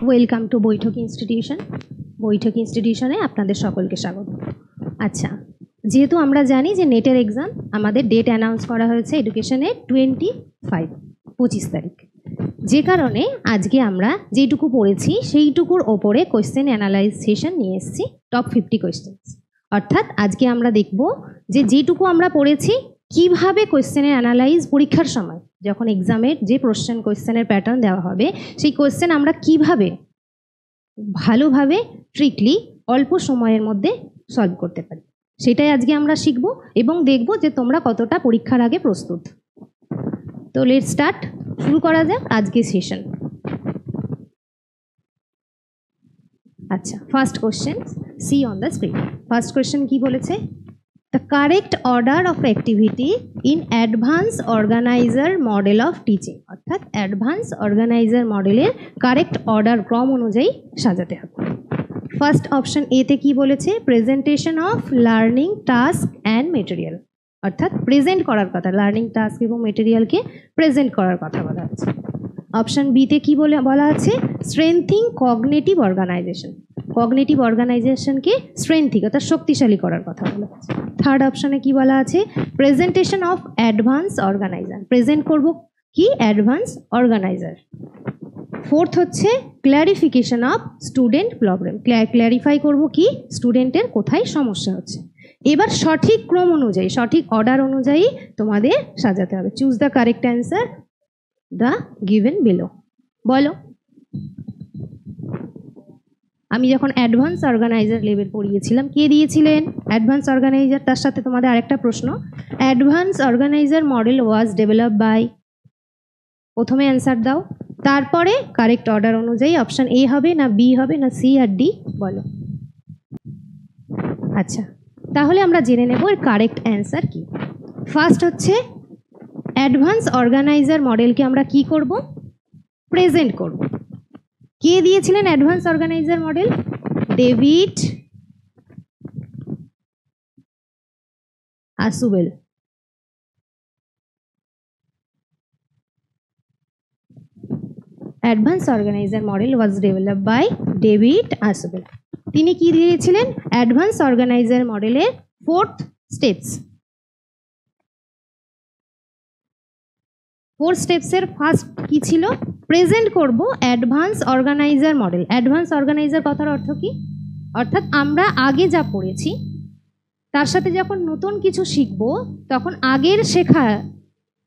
Welcome to বৈঠক institution. বৈঠক ইনস্টিটিউশনে আপনাদের সকলকে স্বাগত। আচ্ছা, যেহেতু আমরা জানি যে নেটের এক্সাম আমাদের ডেট অ্যানাউন্স করা হয়েছে এডুকেশনের 25 তারিখ, যে কারণে আজকে আমরা যেটুকু পড়েছি সেইটুকুর ওপরে কোয়েশ্চেন অ্যানালাইজ সেশন নিয়ে এসেছি, টপ 50 কোয়েশ্চেন্স। অর্থাৎ আজকে আমরা দেখব যে যেটুকু আমরা পড়েছি কিভাবে কোয়েশ্চেনের অ্যানালাইজ পরীক্ষার সময় যখন এক্সামের যে কোয়েশ্চেনের প্যাটার্ন দেওয়া হবে সেই কোয়েশ্চেন আমরা কিভাবে ভালোভাবে ট্রিকলি অল্প সময়ের মধ্যে সলভ করতে পারি, সেটাই আজকে আমরা শিখব এবং দেখব যে তোমরা কতটা পরীক্ষার আগে প্রস্তুত। তো লেটস স্টার্ট, শুরু করা যাক আজকে সেশন। আচ্ছা, first question, see on the screen. First question কি বলেছে? The correct order of activity in advanced organizer model of teaching, অর্থাৎ অ্যাডভান্স অর্গানাইজার মডেলের কারেক্ট অর্ডার ক্রম অনুযায়ী সাজাতে হবে। ফার্স্ট অপশন এতে কি বলেছে? Presentation of learning task and material, অর্থাৎ প্রেজেন্ট করার কথা, লার্নিং টাস্ক এবং মেটেরিয়ালকে প্রেজেন্ট করার কথা বলা আছে। অপশন বিতে কি বলা আছে? স্ট্রেংথিং কগনিটিভ অর্গানাইজেশন, কগনিটিভ অর্গানাইজেশনকে স্ট্রেংথিং অর্থাৎ শক্তিশালী করার কথা বলা আছে। থার্ড অপশনে কি বলা আছে? Presentation of advance organizer, present করব কি? Advance organizer. ফোর্থ হচ্ছে clarification of student problem, clarify করব কি? স্টুডেন্টের কোথায় সমস্যা হচ্ছে। এবার সঠিক ক্রম অনুযায়ী, সঠিক অর্ডার অনুযায়ী তোমাদের সাজাতে হবে। Choose the correct answer the given below. বলো, আমি যখন অ্যাডভান্স অর্গানাইজার লেভেল পড়িয়েছিলাম, কে দিয়েছিলেন অ্যাডভান্স অর্গানাইজার? তার সাথে তোমাদের আরেকটা প্রশ্ন, advance organiser model was develop by, প্রথমে অ্যান্সার দাও, তারপরে কারেক্ট অর্ডার অনুযায়ী অপশন এ হবে না বি হবে না সি আর ডি, বলো। আচ্ছা, তাহলে আমরা জেনে নেব এর কারেক্ট অ্যান্সার কি। ফার্স্ট হচ্ছে অ্যাডভান্স অর্গানাইজার মডেলকে আমরা কি করব? প্রেজেন্ট করব। কে দিয়েছিলেন advance organiser model? David Ausubel. Advance organiser model was developed by David Ausubel. তিনি কি দিয়েছিলেন? অ্যাডভান্স অর্গানাইজার মডেলের 4th স্টেপস। 4 স্টেপসের ফার্স্ট কি ছিল? প্রেজেন্ট করব advance organiser model. Advance organizer কথার অর্থ কি? অর্থাৎ আমরা আগে যা পড়েছি তার সাথে যখন নতুন কিছু শিখব তখন আগের শেখার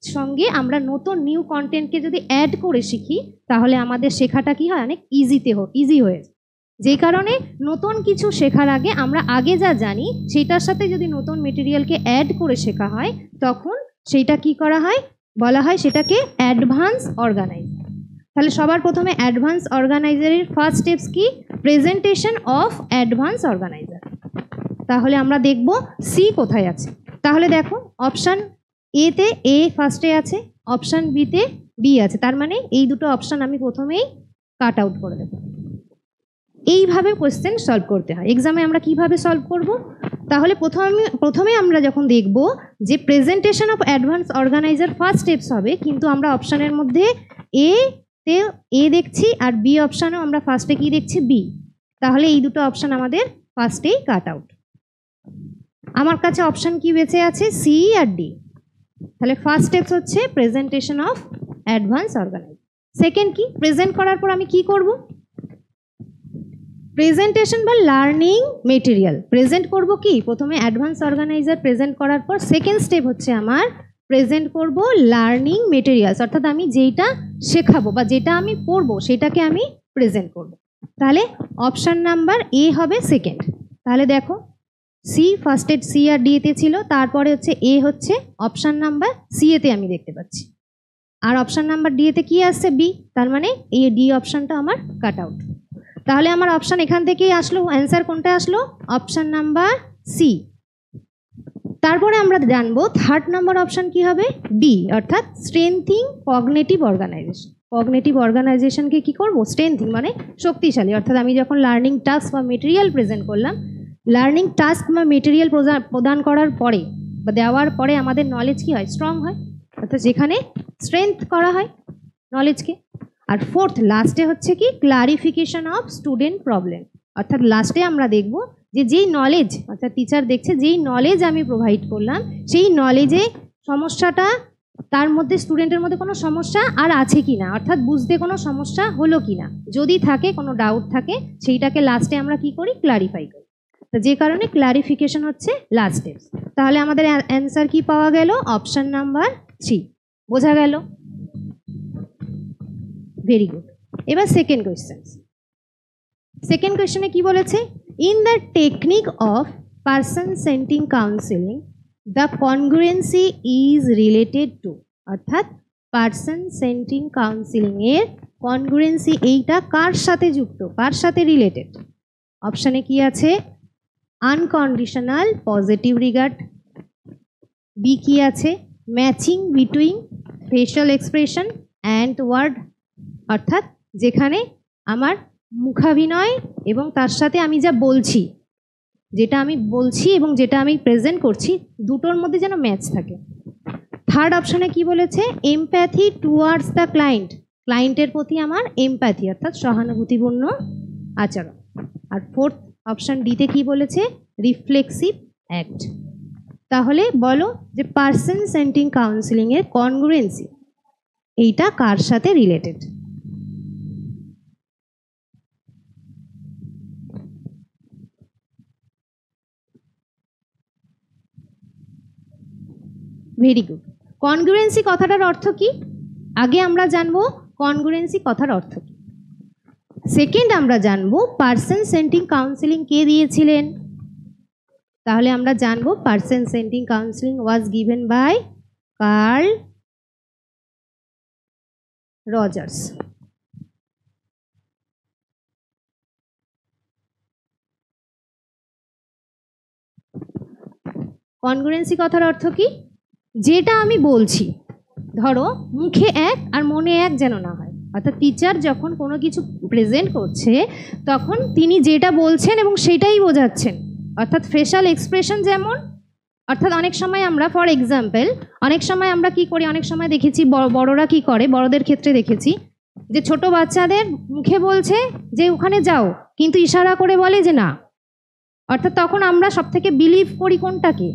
সঙ্গে আমরা নতুন নিউ কন্টেন্টকে যদি অ্যাড করে শিখি তাহলে আমাদের শেখাটা কি হয়? অনেক ইজি হয়ে যায়। যে কারণে নতুন কিছু শেখার আগে আমরা আগে যা জানি সেটার সাথে যদি নতুন মেটেরিয়ালকে অ্যাড করে শেখা হয় তখন সেইটা কি করা হয়? বলা হয় সেটাকে অ্যাডভান্স অর্গানাইজার। তাহলে সবার প্রথমে অ্যাডভান্স অর্গানাইজারের ফার্স্ট স্টেপস কি? Presentation of advance organizer. তাহলে আমরা দেখব সি কোথায় আছে। তাহলে দেখো, অপশান এতে এ ফার্স্টে আছে, অপশান বিতে বি আছে, তার মানে এই দুটো অপশান আমি প্রথমেই কাট আউট করে দেব। এইভাবে কোয়েশ্চেন সলভ করতে হয়। এক্সামে আমরা কিভাবে সলভ করব? তাহলে প্রথমে আমরা যখন দেখব যে presentation of advance organizer first steps হবে, কিন্তু আমরা অপশানের মধ্যে এ দেখছি আর বি অপশানও আমরা ফার্স্টে কি দেখছি? বি। তাহলে এই দুটো অপশান আমাদের ফার্স্টেই কাট আউট। আমার কাছে অপশান কি বেঁচে আছে? সি আর ডি। তাহলে ফার্স্ট স্টেপস হচ্ছে presentation of advance organizer. Second কি? প্রেজেন্ট করার পর আমি কি করব? প্রেজেন্টেশন বা লার্নিং মেটেরিয়াল প্রেজেন্ট করব কি? প্রথমে অ্যাডভান্স অর্গানাইজার প্রেজেন্ট করার পর সেকেন্ড স্টেপ হচ্ছে আমার প্রেজেন্ট করব লার্নিং মেটেরিয়ালস, অর্থাৎ আমি যেটা শেখাবো বা যেটা আমি পড়বো সেটাকে আমি প্রেজেন্ট করব। তাহলে অপশান নাম্বার এ হবে সেকেন্ড। তাহলে দেখো, সি ফার্স্টে সি আর ডি এতে ছিল, তারপরে হচ্ছে এ হচ্ছে অপশান নাম্বার সি এতে আমি দেখতে পাচ্ছি, আর অপশান নাম্বার ডি এতে কি আসছে? বি। তার মানে এই ডি অপশানটা আমার কাট আউট। তাহলে আমার অপশান এখান থেকেই আসলো, অ্যান্সার কোনটা আসলো? Option number C. তারপরে আমরা জানবো থার্ড নাম্বার অপশান কি হবে? বি, অর্থাৎ স্ট্রেংথিং কগনিটিভ অর্গানাইজেশন। কগনিটিভ অর্গানাইজেশনকে কি করব? স্ট্রেংথিং মানে শক্তিশালী। অর্থাৎ আমি যখন লার্নিং টাস্ক বা মেটেরিয়াল প্রেজেন্ট করলাম, লার্নিং টাস্ক বা মেটেরিয়াল প্রদান করার পরে বা দেওয়ার পরে আমাদের নলেজ কি হয়? স্ট্রং হয়। অর্থাৎ যেখানে স্ট্রেংথ করা হয় নলেজকে। আর ফোর্থ লাস্টে হচ্ছে কি ক্লারিফিকেশন অফ স্টুডেন্ট প্রবলেম, অর্থাৎ লাস্টে আমরা দেখব যে যেই নলেজ অর্থাৎ টিচার দেখছে যেই নলেজ আমি প্রোভাইড করলাম সেই নলেজে সমস্যাটা তার মধ্যে স্টুডেন্টের মধ্যে কোনো সমস্যা আর আছে কি না, অর্থাৎ বুঝতে কোনো সমস্যা হলো কি না, যদি থাকে কোনো ডাউট থাকে সেইটাকে লাস্টে আমরা কি করি ক্লারিফাই করি। তো যে কারণে ক্লারিফিকেশন হচ্ছে লাস্ট স্টেপ। তাহলে আমাদের অ্যান্সার কি পাওয়া গেল? Option number 3। বোঝা গেল? Very good. এবার সেকেন্ড কোয়েশ্চেন। সেকেন্ড কোয়েশ্চেনে কি বলেছে? In the technique of person centring counselling the congruency is related to, অর্থাৎ পারসন সেন্টিং কাউন্সিলিং এর কনগ্রুয়েন্সি এইটা কার সাথে যুক্ত, কার সাথে রিলেটেড? অপশানে কি আছে? আনকন্ডিশনাল পজিটিভ রিগার্ড, বি কি আছে? Matching between facial expression and word, অর্থাৎ যেখানে আমার মুখাভিনয় এবং তার সাথে আমি যা বলছি, যেটা আমি বলছি এবং যেটা আমি প্রেজেন্ট করছি দুটোর মধ্যে যেন ম্যাচ থাকে। থার্ড অপশানে কি বলেছে? এমপ্যাথি টুয়ার্ডস দ্য ক্লায়েন্ট, ক্লায়েন্টের প্রতি আমার এমপ্যাথি অর্থাৎ সহানুভূতিপূর্ণ আচরণ। আর ফোর্থ অপশান ডিতে কি বলেছে? Reflexive act. তাহলে বলো যে পারসন সেন্টিং কাউন্সিলিং এর কনগ্রুয়েন্সি এইটা কার সাথে রিলেটেড? Very good. কনগ্রুয়েন্সি কথাটার অর্থ কি? আগে আমরা জানবো কনগ্রুয়েন্সি কথার অর্থ কি। সেকেন্ড আমরা জানবো পারসন সেন্টিং কাউন্সিলিং কে দিয়েছিলেন। তাহলে আমরা জানবো person centring counselling was given by Carl Rogers. Congruency কথার অর্থ কি? যেটা আমি বলছি, ধরো মুখে এক আর মনে এক যেন না হয়, অর্থাৎ টিচার যখন কোনো কিছু প্রেজেন্ট করছে তখন তিনি যেটা বলছেন এবং সেটাই বোঝাচ্ছেন, অর্থাৎ ফেশিয়াল এক্সপ্রেশন যেমন, অর্থাৎ অনেক সময় আমরা ফর এক্সাম্পল অনেক সময় আমরা কি করি, অনেক সময় দেখেছি বড়রা কি করে, বড়দের ক্ষেত্রে দেখেছি যে ছোট বাচ্চাদের মুখে বলছে যে ওখানে যাও কিন্তু ইশারা করে বলে যে না, অর্থাৎ তখন আমরা সব থেকে বিলিভ করি কোনটাকে?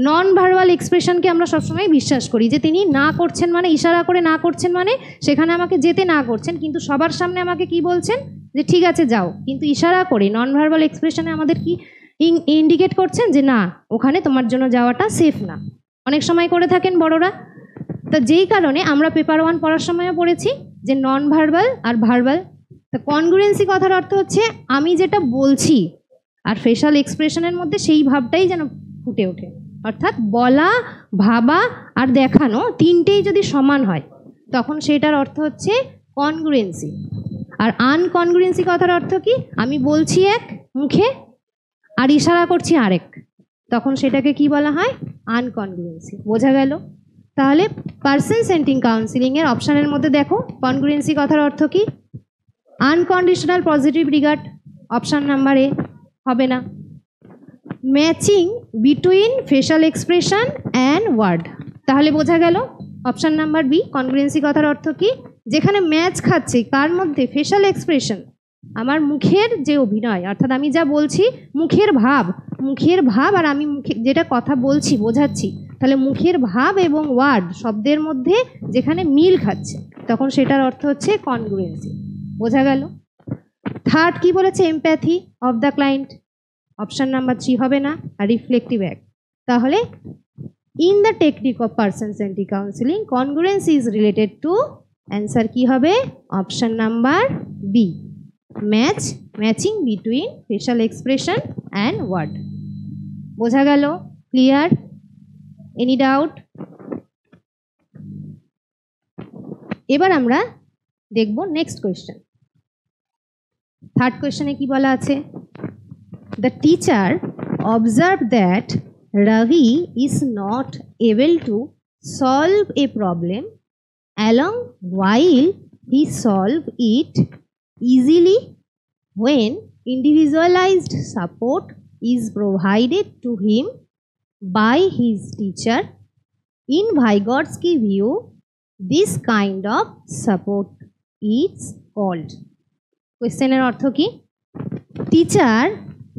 নন ভার্বাল এক্সপ্রেশনকে আমরা সবসময় বিশ্বাস করি যে তিনি না করছেন মানে ইশারা করে না করছেন মানে সেখানে আমাকে যেতে না করছেন, কিন্তু সবার সামনে আমাকে কি বলছেন যে ঠিক আছে যাও, কিন্তু ইশারা করে নন ভার্বাল এক্সপ্রেশনে আমাদের কি ইন্ডিকেট করছেন যে না ওখানে তোমার জন্য যাওয়াটা সেফ না। অনেক সময় করে থাকেন বড়রা। তা যেই কারণে আমরা পেপার 1 পড়ার সময়ও পড়েছি যে নন ভার্বাল আর ভার্বাল। তা কনগ্রুয়েন্সি কথার অর্থ হচ্ছে আমি যেটা বলছি আর ফেশিয়াল এক্সপ্রেশনের মধ্যে সেই ভাবটাই যেন ফুটে ওঠে, অর্থাৎ বলা, ভাবা আর দেখানো তিনটেই যদি সমান হয় তখন সেটার অর্থ হচ্ছে কনগ্রুয়েন্সি। আর আনকনগ্রুয়েন্সি কথার অর্থ কি? আমি বলছি এক মুখে আর ইশারা করছি আরেক, তখন সেটাকে কি বলা হয়? আনকনগ্রুয়েন্সি। বোঝা গেল? তাহলে পারসন সেন্টিং কাউন্সিলিং এর অপশানের মধ্যে দেখো কনগ্রুয়েন্সি কথার অর্থ কি? Unconditional positive regard, option number A হবে না। Matching between facial expression and word, তাহলে বোঝা গেল অপশান নাম্বার বি। কনগ্রুয়েন্সি কথার অর্থ কি? যেখানে ম্যাচ খাচ্ছে কার মধ্যে? ফেশিয়াল এক্সপ্রেশন, আমার মুখের যে অভিনয় অর্থাৎ আমি যা বলছি মুখের ভাব আর আমি মুখে যেটা কথা বলছি বোঝাচ্ছি, তাহলে মুখের ভাব এবং ওয়ার্ড শব্দের মধ্যে যেখানে মিল খাচ্ছে তখন সেটার অর্থ হচ্ছে কনগ্রুয়েন্সি। বোঝা গেল? থার্ড কি বলেছে? Empathy of the client, option number 3 হবে না। আর রিফ্লেক্টিভ অ্যাক্ট, তাহলে in the technique of person centring counselling congruency is related to, answer কি হবে? Option number B, matching between facial expression and word. বোঝা গেল? ক্লিয়ার? Any doubt? এবার আমরা দেখব নেক্সট কোয়েশ্চেন। থার্ড কোয়েশ্চেনে কি বলা আছে? The teacher observed that Ravi is not able to solve a problem along while he solve it easily when individualized support is provided to him by his teacher. In Vygotsky view, this kind of support is called. কোয়েশ্চেনের অর্থ কি? Teacher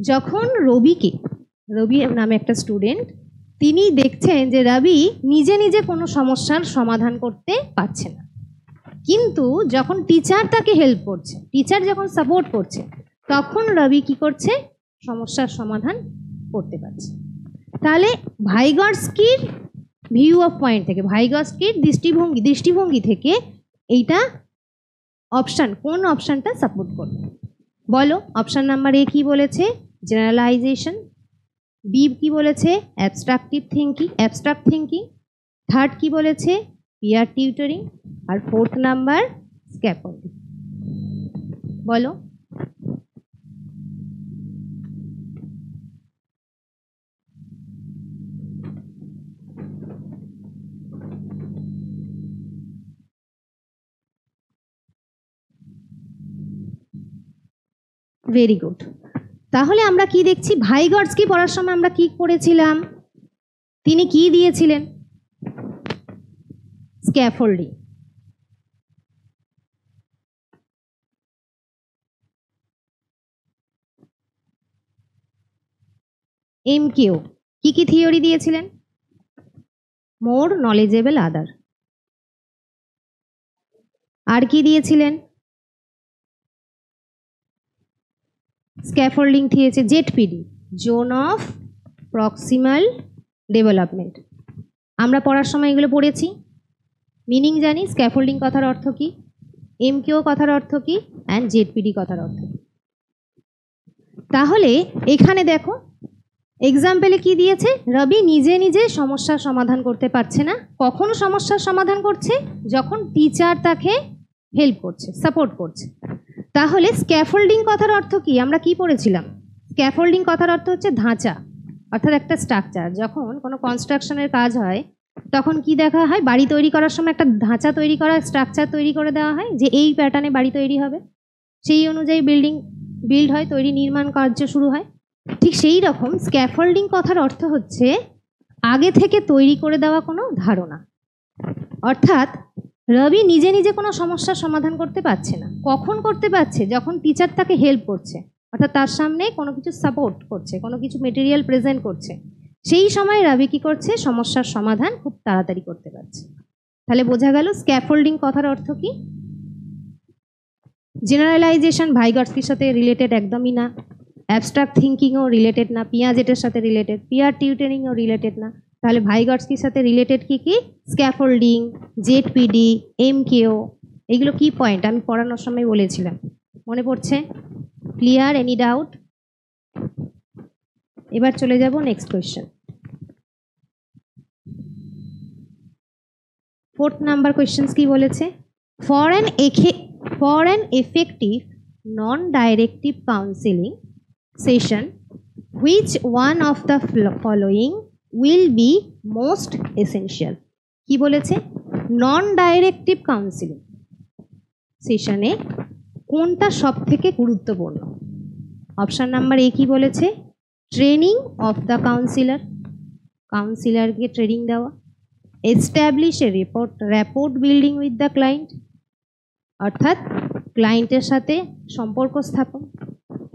যখন রবি নামে একটা student, তিনি দেখছেন যে রবি নিজে নিজে কোনো সমস্যার সমাধান করতে পারছে না, কিন্তু যখন টিচার তাকে হেল্প করছে, টিচার যখন সাপোর্ট করছে, তখন রবি কি করছে? সমস্যার সমাধান করতে পারছে। তাহলে ভাইগটস্কির ভিউ অফ পয়েন্ট থেকে, ভাইগটস্কির দৃষ্টিভঙ্গি থেকে এইটা অপশান, কোন অপশানটা সাপোর্ট করবে বলো? অপশান নাম্বার এ কি বলেছে? জেনারেলাইজেশন। বি কি বলেছে? Abstract thinking. থার্ড কি বলেছে? Peer tutoring. আর ফোর্থ নাম্বার স্ক্যাফোল্ডিং। বলো। Very good. তাহলে আমরা কি দেখছি? ভাইগটস্কি পড়ার সময় আমরা কি করেছিলাম? তিনি কি দিয়েছিলেন? স্ক্যাফোল্ডিং। এমকিউ কি থিওরি দিয়েছিলেন? মোর নলেজেবল আদার। আর কি দিয়েছিলেন? স্ক্যাফোল্ডিং দিয়েছে ZPD, zone of proximal development. আমরা পড়ার সময় এগুলো পড়েছি, মিনিং জানি। স্ক্যাফোল্ডিং কথার অর্থ কি, এমকিউ কথার অর্থ কি, অ্যান্ড জেডপিডি কথার অর্থ কি। তাহলে এখানে দেখো এক্সাম্পলে কি দিয়েছে? রবি নিজে নিজে সমস্যার সমাধান করতে পারছে না। কখন সমস্যার সমাধান করছে? যখন টিচার তাকে হেল্প করছে, সাপোর্ট করছে। তাহলে স্ক্যাফোল্ডিং কথার অর্থ কি? আমরা কি পড়েছিলাম? স্ক্যাফোল্ডিং কথার অর্থ হচ্ছে ধাঁচা, অর্থাৎ একটা স্ট্রাকচার। যখন কোনো কনস্ট্রাকশনের কাজ হয় তখন কি দেখা হয়? বাড়ি তৈরি করার সময় একটা ধাঁচা তৈরি করা, স্ট্রাকচার তৈরি করে দেওয়া হয় যে এই প্যাটার্নে বাড়ি তৈরি হবে, সেই অনুযায়ী বিল্ড হয়, নির্মাণ কার্য শুরু হয়। ঠিক সেই রকম স্ক্যাফোল্ডিং কথার অর্থ হচ্ছে আগে থেকে তৈরি করে দেওয়া কোনো ধারণা। অর্থাৎ রবি নিজে নিজে কোনো সমস্যার সমাধান করতে পারছে না। কখন করতে পারছে? যখন টিচার তাকে হেল্প করছে, অর্থাৎ তার সামনে কোনো কিছু সাপোর্ট করছে, কোনো কিছু মেটেরিয়াল প্রেজেন্ট করছে, সেই সময় রবি কি করছে? সমস্যার সমাধান খুব তাড়াতাড়ি করতে পারছে। তাহলে বোঝা গেল স্ক্যাফোল্ডিং কথার অর্থ কি। জেনারেলাইজেশন ভাইগটস্কির সাথে রিলেটেড একদমই না, অ্যাবস্ট্রাক্ট থিঙ্কিংও রিলেটেড না, পিয়াজেটের সাথে রিলেটেড, পিয়ার টিউটরিংও রিলেটেড না। তাহলে ভাইগটস্কির সাথে রিলেটেড কি কি? স্ক্যাফোল্ডিং, জেডপিডি, এমকিউ, এগুলো কি পয়েন্ট আমি পড়ানোর সময় বলেছিলাম, মনে পড়ছে? ক্লিয়ার? Any doubt? এবার চলে যাব next question. 4th number questions কি বলেছে? For an effective non-directive counseling session, which one of the following will be most essential? কি বলেছে? নন ডাইরেক্টিভ কাউন্সিলিং সেশনে কোনটা সব থেকে গুরুত্বপূর্ণ? অপশন নাম্বার এ কি বলেছে? ট্রেনিং অফ দ্য কাউন্সিলর, কাউন্সিলরকে ট্রেনিং দেওয়া। Establish a rapport building with the client, অর্থাৎ ক্লায়েন্টের সাথে সম্পর্ক স্থাপন।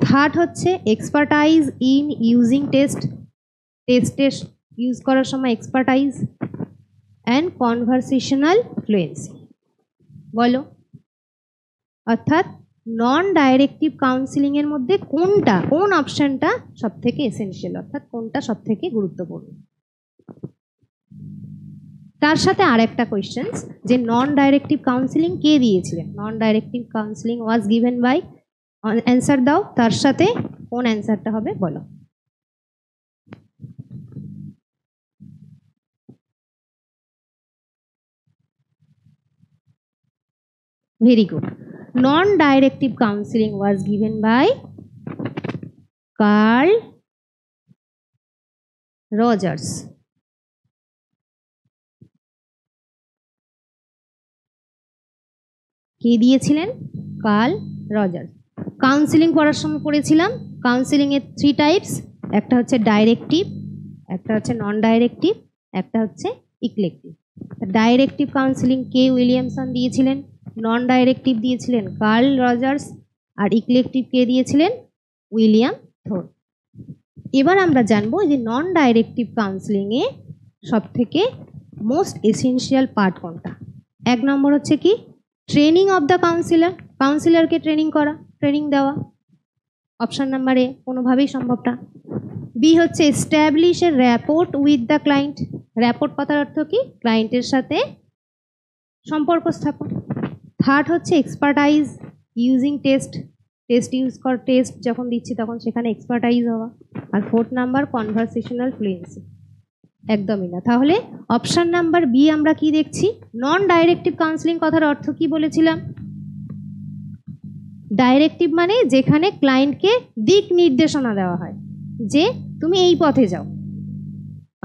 থার্ড হচ্ছে এক্সপার্টাইজ ইন ইউজিং টেস্টে ইউজ করার সময় এক্সপার্টাইজ, অ্যান্ড কনভারসেশনাল ফ্লুয়েন্সি। বলো। অর্থাৎ নন ডাইরেক্টিভ কাউন্সিলিং এর মধ্যে কোনটা, কোন অপশনটা সব থেকে এসেনশিয়াল, অর্থাৎ কোনটা সব থেকে গুরুত্বপূর্ণ? তার সাথে আর একটা কোয়েশ্চেন, যে নন ডাইরেক্টিভ কাউন্সিলিং কে দিয়েছিলেন? Non directive counselling was given by, answer দাও, তার সাথে কোন অ্যান্সারটা হবে বলো। Very good. Non directive counselling was given by Carl Rogers. কে দিয়েছিলেন? Carl Rogers. কাউন্সিলিং পড়ার সময় পড়েছিলাম কাউন্সিলিং এর 3 টাইপস, একটা হচ্ছে ডাইরেক্টিভ, একটা হচ্ছে নন ডাইরেক্টিভ, একটা হচ্ছে ইক্লেকটিভ। ডাইরেক্টিভ কাউন্সিলিং কে উইলিয়ামসন দিয়েছিলেন? নন ডাইরেক্টিভ দিয়েছিলেন কার্ল রজার্স, আর ইকলেকটিভ কে দিয়েছিলেন উইলিয়াম থোর। এবার আমরা জানবো যে নন ডাইরেক্টিভ কাউন্সিলিংয়ে সব থেকে মোস্ট এসেনশিয়াল পার্ট কোনটা। 1 নম্বর হচ্ছে কি ট্রেনিং অফ দ্য কাউন্সিলর, কাউন্সিলরকে ট্রেনিং দেওয়া। অপশান নাম্বার এ কোনোভাবেই সম্ভব না। বি হচ্ছে establish a rapport with the client, rapport কথার অর্থ কি ক্লায়েন্টের সাথে সম্পর্ক স্থাপন। থার্ড হচ্ছে এক্সপার্টাইজ ইউজিং টেস্ট যখন দিচ্ছি তখন সেখানে এক্সপার্টাইজ হওয়া। আর 4th নাম্বার কনভারসেশনাল ফ্লুয়েন্সি। একদমই না। তাহলে অপশান নাম্বার বি আমরা কি দেখছি, নন ডাইরেক্টিভ কাউন্সিলিং কথার অর্থ কি বলেছিলাম, ডাইরেক্টিভ মানে যেখানে ক্লায়েন্টকে দিক নির্দেশনা দেওয়া হয় যে তুমি এই পথে যাও।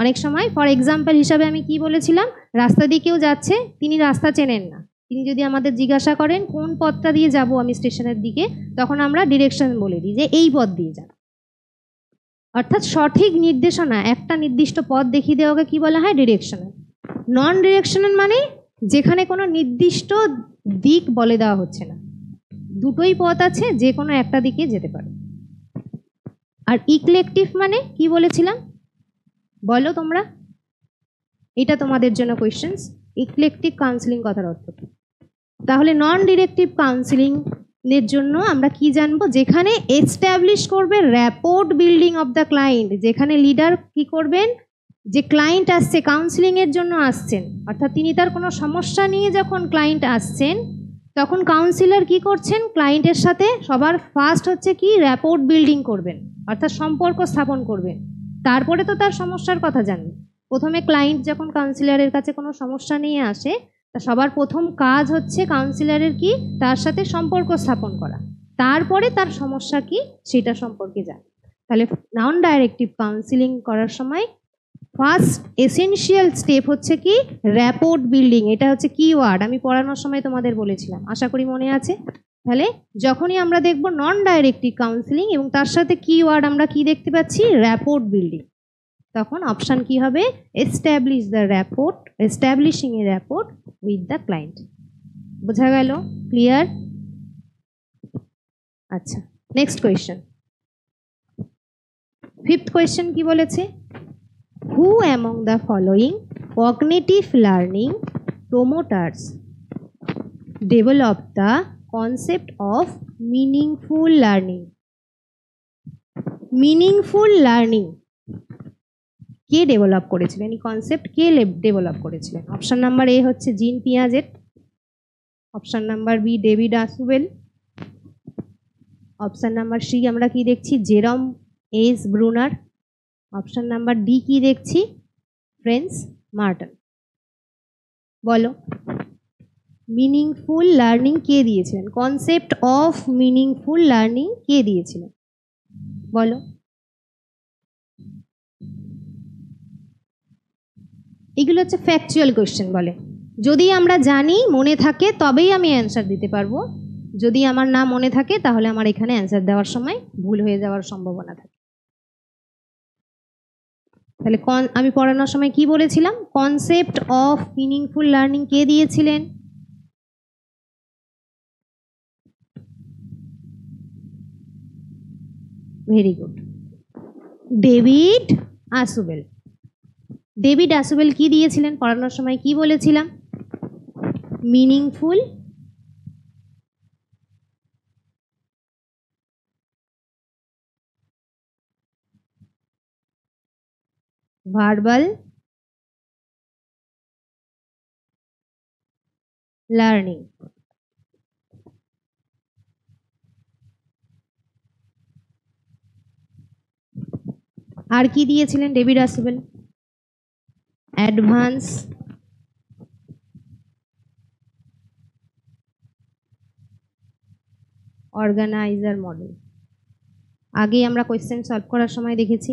অনেক সময় ফর এক্সাম্পল হিসাবে আমি কি বলেছিলাম, রাস্তা দিয়ে কেউ যাচ্ছে, তিনি রাস্তা চেনেন না, তিনি যদি আমাদের জিজ্ঞাসা করেন কোন পথটা দিয়ে যাব আমি স্টেশনের দিকে, তখন আমরা ডিরেকশন বলে দিই যে এই পথ দিয়ে যান। অর্থাৎ সঠিক নির্দেশনা, একটা নির্দিষ্ট পথ দেখিয়ে দেওয়াকে কি বলা হয়, ডিরেকশনাল। নন ডিরেকশনাল মানে যেখানে কোনো নির্দিষ্ট দিক বলে দেওয়া হচ্ছে না, দুটোই পথ আছে, যে কোনো একটা দিকে যেতে পারে। আর ইকলেকটিভ মানে কি বলেছিলাম বলো তোমরা, এটা তোমাদের জন্য কোয়েশ্চেন্স। ইকলেকটিভ কাউন্সিলিং কথার অর্থ কি? তাহলে নন ডিরেক্টিভ কাউন্সিলিং এর জন্য আমরা কি জানবো, যেখানে এস্টাবলিশ করবে rapport building of the client, যেখানে লিডার কি করবেন, যে ক্লায়েন্ট আসছে কাউন্সিলিং এর জন্য আসছেন, অর্থাৎ তিনি তার কোনো সমস্যা নিয়ে যখন ক্লায়েন্ট আসছেন তখন কাউন্সিলর কি করছেন, ক্লায়েন্টের সাথে সবার ফার্স্ট হচ্ছে কি র্যাপোর্ট বিল্ডিং করবেন, অর্থাৎ সম্পর্ক স্থাপন করবেন। তারপরে তো তার সমস্যার কথা জানবেন। প্রথমে ক্লায়েন্ট যখন কাউন্সিলরের কাছে কোনো সমস্যা নিয়ে আসে, তা সবার প্রথম কাজ হচ্ছে কাউন্সিলরের কি তার সাথে সম্পর্ক স্থাপন করা, তারপরে তার সমস্যা কি সেটা সম্পর্কে জানা। তাহলে নন ডাইরেক্টিভ কাউন্সিলিং করার সময় ফার্স্ট এসেনশিয়াল স্টেপ হচ্ছে কি র্যাপোর্ট বিল্ডিং। এটা হচ্ছে কিওয়ার্ড, আমি পড়ানোর সময় তোমাদের বলেছিলাম, আশা করি মনে আছে। তাহলে যখনই আমরা দেখব নন ডাইরেক্টিভ কাউন্সিলিং এবং তার সাথে কিওয়ার্ড আমরা কি দেখতে পাচ্ছি, র্যাপোর্ট বিল্ডিং, তখন অপশান কি হবে, establish the rapport, establishing A rapport with the client. বোঝা গেল? ক্লিয়ার? আচ্ছা, নেক্সট কোয়েশ্চেন। 5th কোয়েশ্চেন কি বলেছে, who among the following cognitive learning promoters develop the concept of meaningful learning. Meaningful learning কে develop করেছিলেন, এই কনসেপ্ট কে develop করেছিলেন? অপশন নাম্বার এ হচ্ছে Jean Piaget, option number B David Ausubel, option number C আমরা কি দেখছি, Jerome S Bruner, option number D কি দেখছি, ফ্রেন্স মার্টন। বলো, মিনিংফুল লার্নিং কে দিয়েছিলেন, কনসেপ্ট অফ মিনিংফুল লার্নিং কে দিয়েছিলেন বলো? এগুলো হচ্ছে ফ্যাকচুয়াল কোয়েশ্চেন বলে, যদি আমরা জানি মনে থাকে তবেই আমি অ্যান্সার দিতে পারবো, যদি আমার না মনে থাকে তাহলে আমার এখানে অ্যান্সার দেওয়ার সময় ভুল হয়ে যাওয়ার সম্ভাবনা থাকে। তাহলে আমি পড়ানোর সময় কি বলেছিলাম, কনসেপ্ট অফ মিনিংফুল লার্নিং কে দিয়েছিলেন? Very good, David Ausubel. David Ausubel কি দিয়েছিলেন পড়ানোর সময়, কি বলেছিলাম, মিনিংফুল ভার্বাল লার্নিং। আর কি দিয়েছিলেন David Ausubel? Advance organiser model. আগে আমরা কোয়েশ্চেন সলভ করার সময় দেখেছি।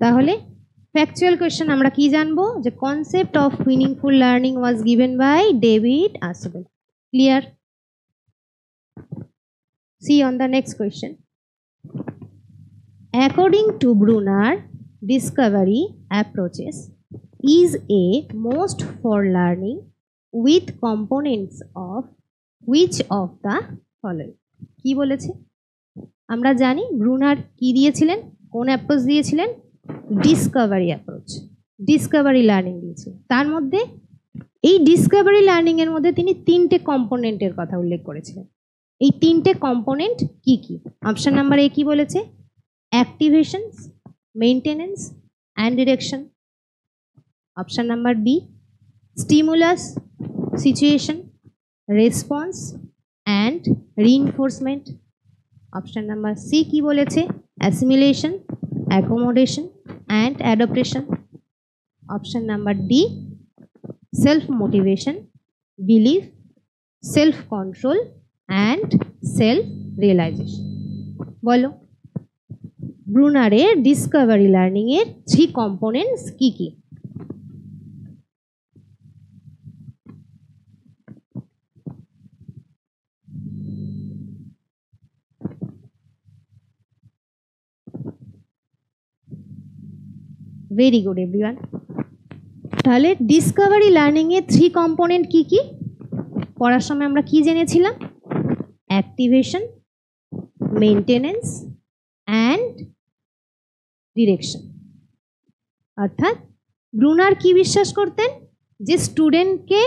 তাহলে ফ্যাকচুয়াল কোয়েশ্চেন আমরা কি জানবো, যে concept of meaningful learning was given by David Ausubel. Clear? See on the next question. According to Brunner, discovery approaches is a most for learning with components of which of the following? কি বলেছে? আমরা জানি Bruner কি দিয়েছিলেন, কোন approach দিয়েছিলেন? Discovery approach, Discovery learning দিয়েছিলেন। তার মধ্যে এই ডিসকভারি লার্নিং এর মধ্যে তিনি তিনটে কম্পোনেন্টের কথা উল্লেখ করেছিলেন। এই তিনটে কম্পোনেন্ট কি কি? অপশন নাম্বার এ কি বলেছে? Activations, maintenance and direction. Option number B stimulus, situation, response and reinforcement. Option number C কি বলেছে? Assimilation, accommodation and adaptation. Option number D self motivation, belief, self control and self realisation. বলো ব্রুনারের discovery learning এর 3 components কি কি? Very good everyone. তাহলে discovery learning এর 3 component কি কি? পড়ার সময় আমরা কি জেনেছিলাম? Activation, maintenance and direction. অর্থাৎ ব্রুনার কি বিশ্বাস করতেন? যে স্টুডেন্টকে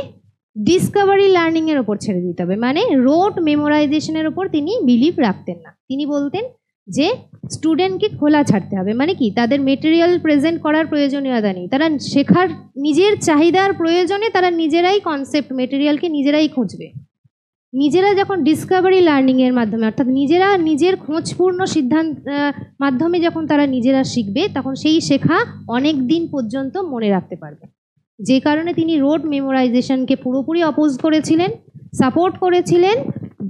ডিসকভারি লার্নিং এর ওপর ছেড়ে দিতে হবে, মানে রোট মেমোরাইজেশনের ওপর তিনি বিলিভ রাখতেন না। তিনি বলতেন যে স্টুডেন্টকে খোলা ছাড়তে হবে, মানে কি তাদের মেটেরিয়াল প্রেজেন্ট করার প্রয়োজনীয়তা নেই, তারা শেখার নিজের চাহিদার প্রয়োজনে তারা নিজেরাই কনসেপ্ট মেটেরিয়ালকে নিজেরাই খুঁজবে। নিজেরা যখন ডিসকভারি লার্নিং এর মাধ্যমে অর্থাৎ নিজেরা নিজের খোঁজপূর্ণ সিদ্ধান্ত মাধ্যমে যখন তারা নিজেরা শিখবে, তখন সেই শেখা অনেক দিন পর্যন্ত মনে রাখতে পারবে। যে কারণে তিনি রোড মেমোরাইজেশনকে পুরোপুরি অপোজ করেছিলেন, সাপোর্ট করেছিলেন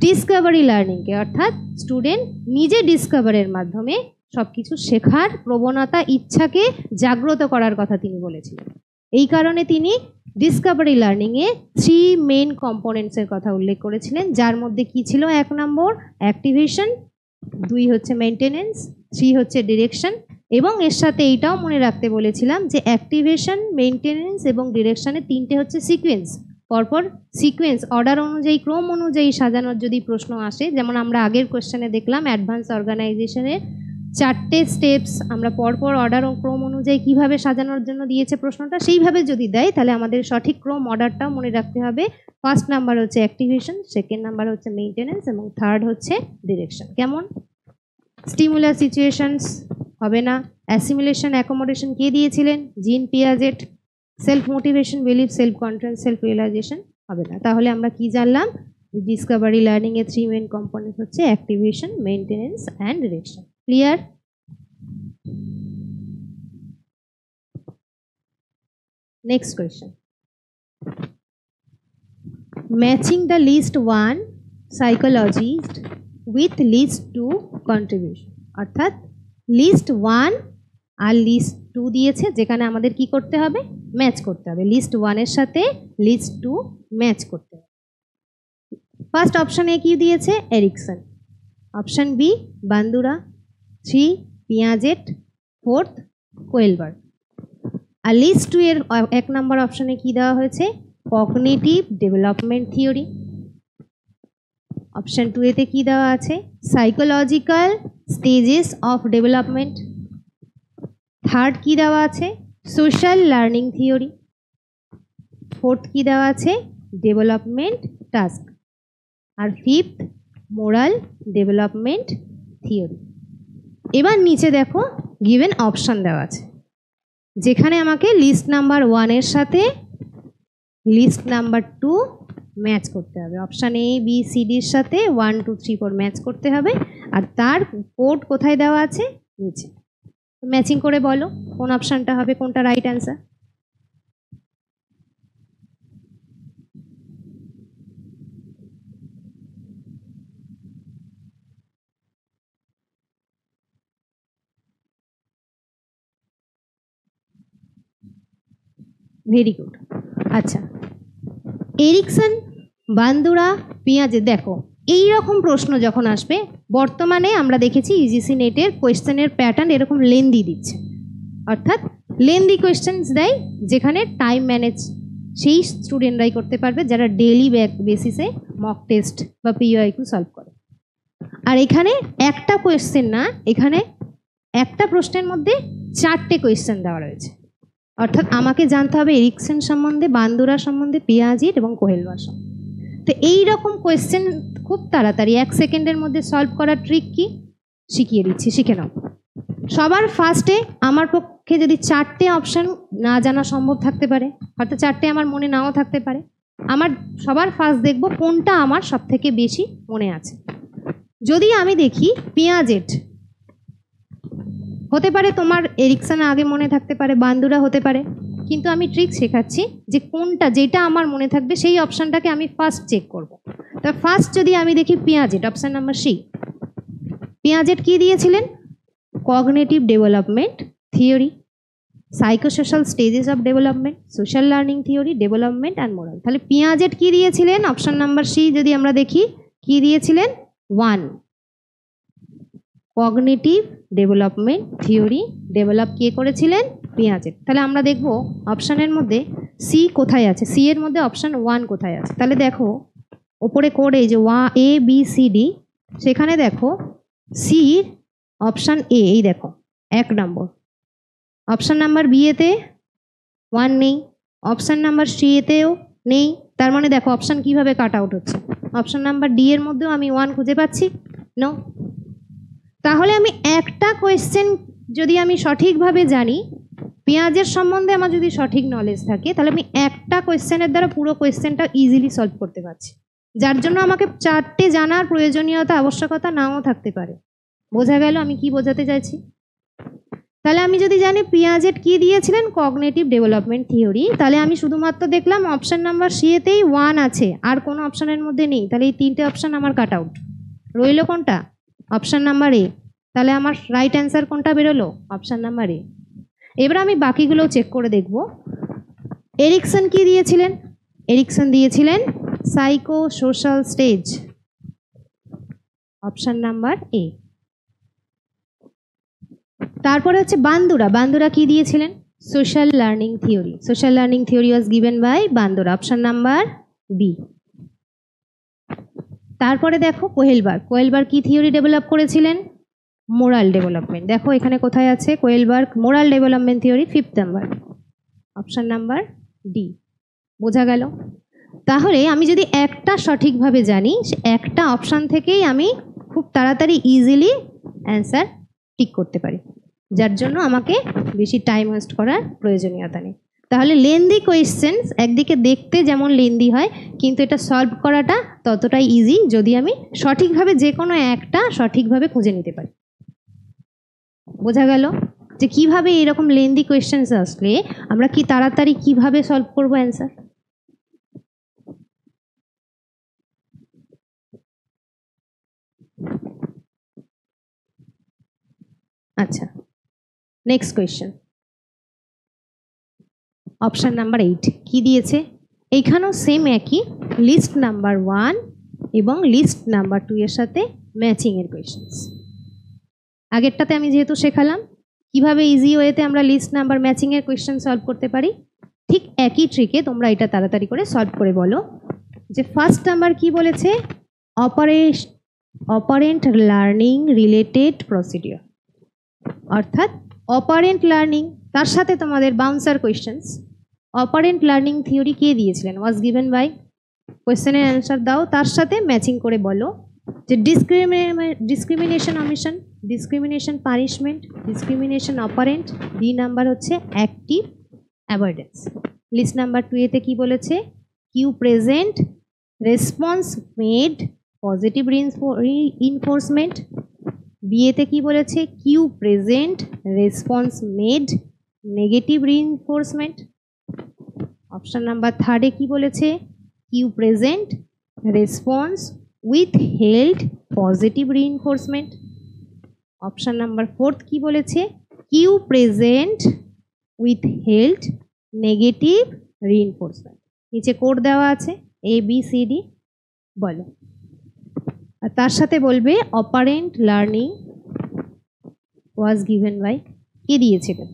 ডিসকভারি লার্নিংকে, অর্থাৎ স্টুডেন্ট নিজে ডিসকভারের মাধ্যমে সব কিছু শেখার প্রবণতা, ইচ্ছাকে জাগ্রত করার কথা তিনি বলেছিলেন। এই কারণে তিনি ডিসকভারি লার্নিংয়ে 3 মেইন কম্পোনেন্টসের কথা উল্লেখ করেছিলেন, যার মধ্যে কি ছিল? 1 নম্বর অ্যাক্টিভেশন, 2 হচ্ছে মেইনটেনেন্স, 3 হচ্ছে ডিরেকশন। এবং এর সাথে এইটাও মনে রাখতে বলেছিলাম যে অ্যাক্টিভেশন, মেইনটেনেন্স এবং ডিরেকশনের 3টে হচ্ছে সিকোয়েন্স, পরপর সিকোয়েন্স অর্ডার অনুযায়ী, ক্রম অনুযায়ী সাজানোর যদি প্রশ্ন আসে, যেমন আমরা আগের কোশ্চেনে দেখলাম অ্যাডভান্স অর্গানাইজেশনের 4টে স্টেপস আমরা পরপর অর্ডার ও ক্রম অনুযায়ী কিভাবে সাজানোর জন্য দিয়েছে প্রশ্নটা, সেইভাবে যদি দেয় তাহলে আমাদের সঠিক ক্রম অর্ডারটাও মনে রাখতে হবে। ফার্স্ট নাম্বার হচ্ছে অ্যাক্টিভেশন, সেকেন্ড নাম্বার হচ্ছে মেইনটেনেন্স এবং থার্ড হচ্ছে ডিরেকশন। কেমন? স্টিমুলাস, সিচুয়েশনস হবে না। অ্যাসিমিলেশন, অ্যাকোমোডেশন কে দিয়েছিলেন? Jean Piaget. Self motivation, belief, self control, self realization হবে না। তাহলে আমরা কি জানলাম? ডিসকভারি লার্নিং এর 3 মেইন কম্পোনেন্ট হচ্ছে activation, maintenance and direction. Clear? Next question, matching the list 1 psychologist with list 2 contribution. অর্থাৎ লিস্ট 1 আর লিস্ট 2 দিয়েছে, যেখানে আমাদের কি করতে হবে? ম্যাচ করতে হবে। লিস্ট 1 এর সাথে লিস্ট 2 ম্যাচ করতে হবে। ফার্স্ট অপশনে কি দিয়েছে? Erikson. Option B Bandura, 3 Piaget, 4th Kohlberg. আর লিস্ট 2 এর 1 নম্বর অপশনে কি দেওয়া হয়েছে? Cognitive development theory. অপশন 2 এতে কি দেওয়া আছে? Psychological stages of development. Third কি দেওয়া আছে? Social learning theory. 4th কি দেওয়া আছে? Development task. আর 5th মোরাল ডেভেলপমেন্ট থিওরি। এবার নিচে দেখো গিভেন অপশন দেওয়া আছে, যেখানে আমাকে লিস্ট নাম্বার 1 এর সাথে লিস্ট নাম্বার 2 ম্যাচ করতে হবে। অপশান এ বি সি ডির সাথে 1 2 3 4 ম্যাচ করতে হবে। আর তার কোড কোথায় দেওয়া আছে? নিচে। ম্যাচিং করে বলো কোন অপশানটা হবে, কোনটা রাইট অ্যান্সার? Very good. আচ্ছা, এরিকসন, বান্দুরা, পিয়াজে, দেখো এই রকম প্রশ্ন যখন আসবে, বর্তমানে আমরা দেখেছি ইউজিসি নেটের কোয়েশ্চেনের প্যাটার্ন এরকম লেন্দি দিচ্ছে, অর্থাৎ লেন্দি কোয়েশ্চেন্স দেয় যেখানে টাইম ম্যানেজ সেই স্টুডেন্টরাই করতে পারবে যারা ডেইলি বেসিসে মক টেস্ট বা পিওআইকিউ সলভ করে। আর এখানে একটা কোয়েশ্চেন না, এখানে একটা প্রশ্নের মধ্যে 4টে কোয়েশ্চেন দেওয়া রয়েছে, অর্থাৎ আমাকে জানতে হবে এরিকসন সম্বন্ধে, বান্দুরা সম্বন্ধে, পিয়াজিট এবং কোহেলবার সম্বন্ধে। তো এই রকম কোয়েশ্চেন খুব তাড়াতাড়ি 1 সেকেন্ডের মধ্যে সলভ করার ট্রিক কি শিখিয়ে দিচ্ছি, শিখে নাও। সবার ফার্স্টে আমার পক্ষে যদি 4টে অপশন না জানা সম্ভব থাকতে পারে, হয়তো 4টে আমার মনে নাও থাকতে পারে, আমার সবার ফার্স্ট দেখব কোনটা আমার সব থেকে বেশি মনে আছে। যদি আমি দেখি পিয়াজেট, হতে পারে তোমার এরিকসন আগে মনে থাকতে পারে, বান্দুরা হতে পারে, কিন্তু আমি ট্রিক শেখাচ্ছি যে কোনটা, যেটা আমার মনে থাকবে সেই অপশানটাকে আমি ফার্স্ট চেক করব। তা ফার্স্ট যদি আমি দেখি Piaget, option number C, Piaget কি দিয়েছিলেন? Cognitive development theory, psychosocial stages of development, social learning theory, development and moral. তাহলে পিয়াজেট কি দিয়েছিলেন? অপশান নাম্বার সি যদি আমরা দেখি কি দিয়েছিলেন? 1 কগনিটিভ ডেভেলপমেন্ট থিওরি ডেভেলপ কে করেছিলেন? পিয়াজেট। তাহলে আমরা দেখব অপশানের মধ্যে সি কোথায় আছে, সি এর মধ্যে অপশান 1 কোথায় আছে। তাহলে দেখো ওপরে কোড এই যে এ বি সি ডি, সেখানে দেখো সি অপশান এ, এই দেখো 1 নম্বর। অপশান নাম্বার বি এতে 1 নেই, অপশান নাম্বার সি এতেও নেই। তার মানে দেখো অপশান কিভাবে কাট আউট হচ্ছে। অপশান নাম্বার ডি এর মধ্যেও আমি 1 খুঁজে পাচ্ছি, নো। তাহলে আমি একটা কোয়েশ্চেন যদি আমি সঠিকভাবে জানি, পেঁয়াজের সম্বন্ধে আমার যদি সঠিক নলেজ থাকে, তাহলে আমি একটা কোয়েশ্চেনের দ্বারা পুরো কোয়েশ্চেনটা ইজিলি সলভ করতে পারছি, যার জন্য আমাকে 4টে জানার প্রয়োজনীয়তা আবশ্যকতা নাও থাকতে পারে। বোঝা গেল আমি কি বোঝাতে চাইছি? তাহলে আমি যদি জানি পিয়াজেট কি দিয়েছিলেন? কগনিটিভ ডেভেলপমেন্ট থিওরি, তাহলে আমি শুধুমাত্র দেখলাম অপশান নাম্বার সি এতেই 1 আছে, আর কোনো অপশানের মধ্যে নেই। তাহলে এই 3টে অপশান আমার কাট আউট। রইল কোনটা? অপশান নাম্বার এ। তাহলে আমার রাইট অ্যান্সার কোনটা বেরোলো? অপশান নাম্বার এ। এবার আমি বাকিগুলো চেক করে দেখব। এরিকসন কি দিয়েছিলেন? এরিকসন দিয়েছিলেন psycho social stage, option number A. তারপরে হচ্ছে বান্দুরা, বান্দুরা কি দিয়েছিলেন? Social learning theory, social learning theory was given by Bandura, option number B. তারপরে দেখো কোহেলবার, কোহেলবার কি থিওরি ডেভেলপ করেছিলেন? Moral development. দেখো এখানে কোথায় আছে? Kohlberg moral development theory 5th number, option number D. বোঝা গেল? তাহলে আমি যদি একটা সঠিকভাবে জানি, একটা অপশান থেকেই আমি খুব তাড়াতাড়ি ইজিলি অ্যান্সার টিক করতে পারি, যার জন্য আমাকে বেশি টাইম ওয়েস্ট করার প্রয়োজনীয়তা নেই। তাহলে লেন্দি কোয়েশ্চেন্স একদিকে দেখতে যেমন লেন্দি হয়, কিন্তু এটা সলভ করাটা ততটাই ইজি যদি আমি সঠিকভাবে যে কোনো একটা সঠিকভাবে খুঁজে নিতে পারি। বোঝা গেল যে কিভাবে এরকম লেন্দি কোয়েশ্চেন্স আসলে আমরা কি তাড়াতাড়ি কিভাবে সলভ করব অ্যান্সার। আচ্ছা, নেক্সট কোয়েশ্চেন, অপশান নাম্বার 8 কি দিয়েছে? এইখানেও সেম একই, লিস্ট নাম্বার 1 এবং লিস্ট নাম্বার 2 এর সাথে ম্যাচিং এর কোয়েশ্চেন্স। আগেরটাতে আমি যেহেতু শেখালাম কিভাবে ইজি ওয়েতে আমরা লিস্ট নাম্বার ম্যাচিং এর কোয়েশ্চেন সলভ করতে পারি, ঠিক একই ট্রিকে তোমরা এটা তাড়াতাড়ি করে সলভ করে বলো যে ফার্স্ট নাম্বার কি বলেছে? অপারেন্ট লার্নিং রিলেটেড প্রসিডিওর, অর্থাৎ অপারেন্ট লার্নিং, তার সাথে তোমাদের bouncer questions. Operant learning theory কে দিয়েছিলেন? ওয়াজ গিভেন বাই, কোয়েশ্চেনের অ্যান্সার দাও, তার সাথে ম্যাচিং করে বলো যে discrimination omission, discrimination punishment, discrimination operant, D number হচ্ছে অ্যাক্টিভ অ্যাভয়েডেন্স। লিস্ট নাম্বার 2 এতে কি বলেছে? Cue present, response made, positive reinforcement. বিয়েতে কি বলেছে? Cue present, response made, negative reinforcement. Option number 3 কি বলেছে? Cue present, response with held, positive reinforcement. Option number 4 কি বলেছে? Cue present with held, negative reinforcement. নিচে কোড দেওয়া আছে, এ বি সি ডি, বলো। আর তার সাথে বলবে operant learning was given by, কে দিয়েছিলেন?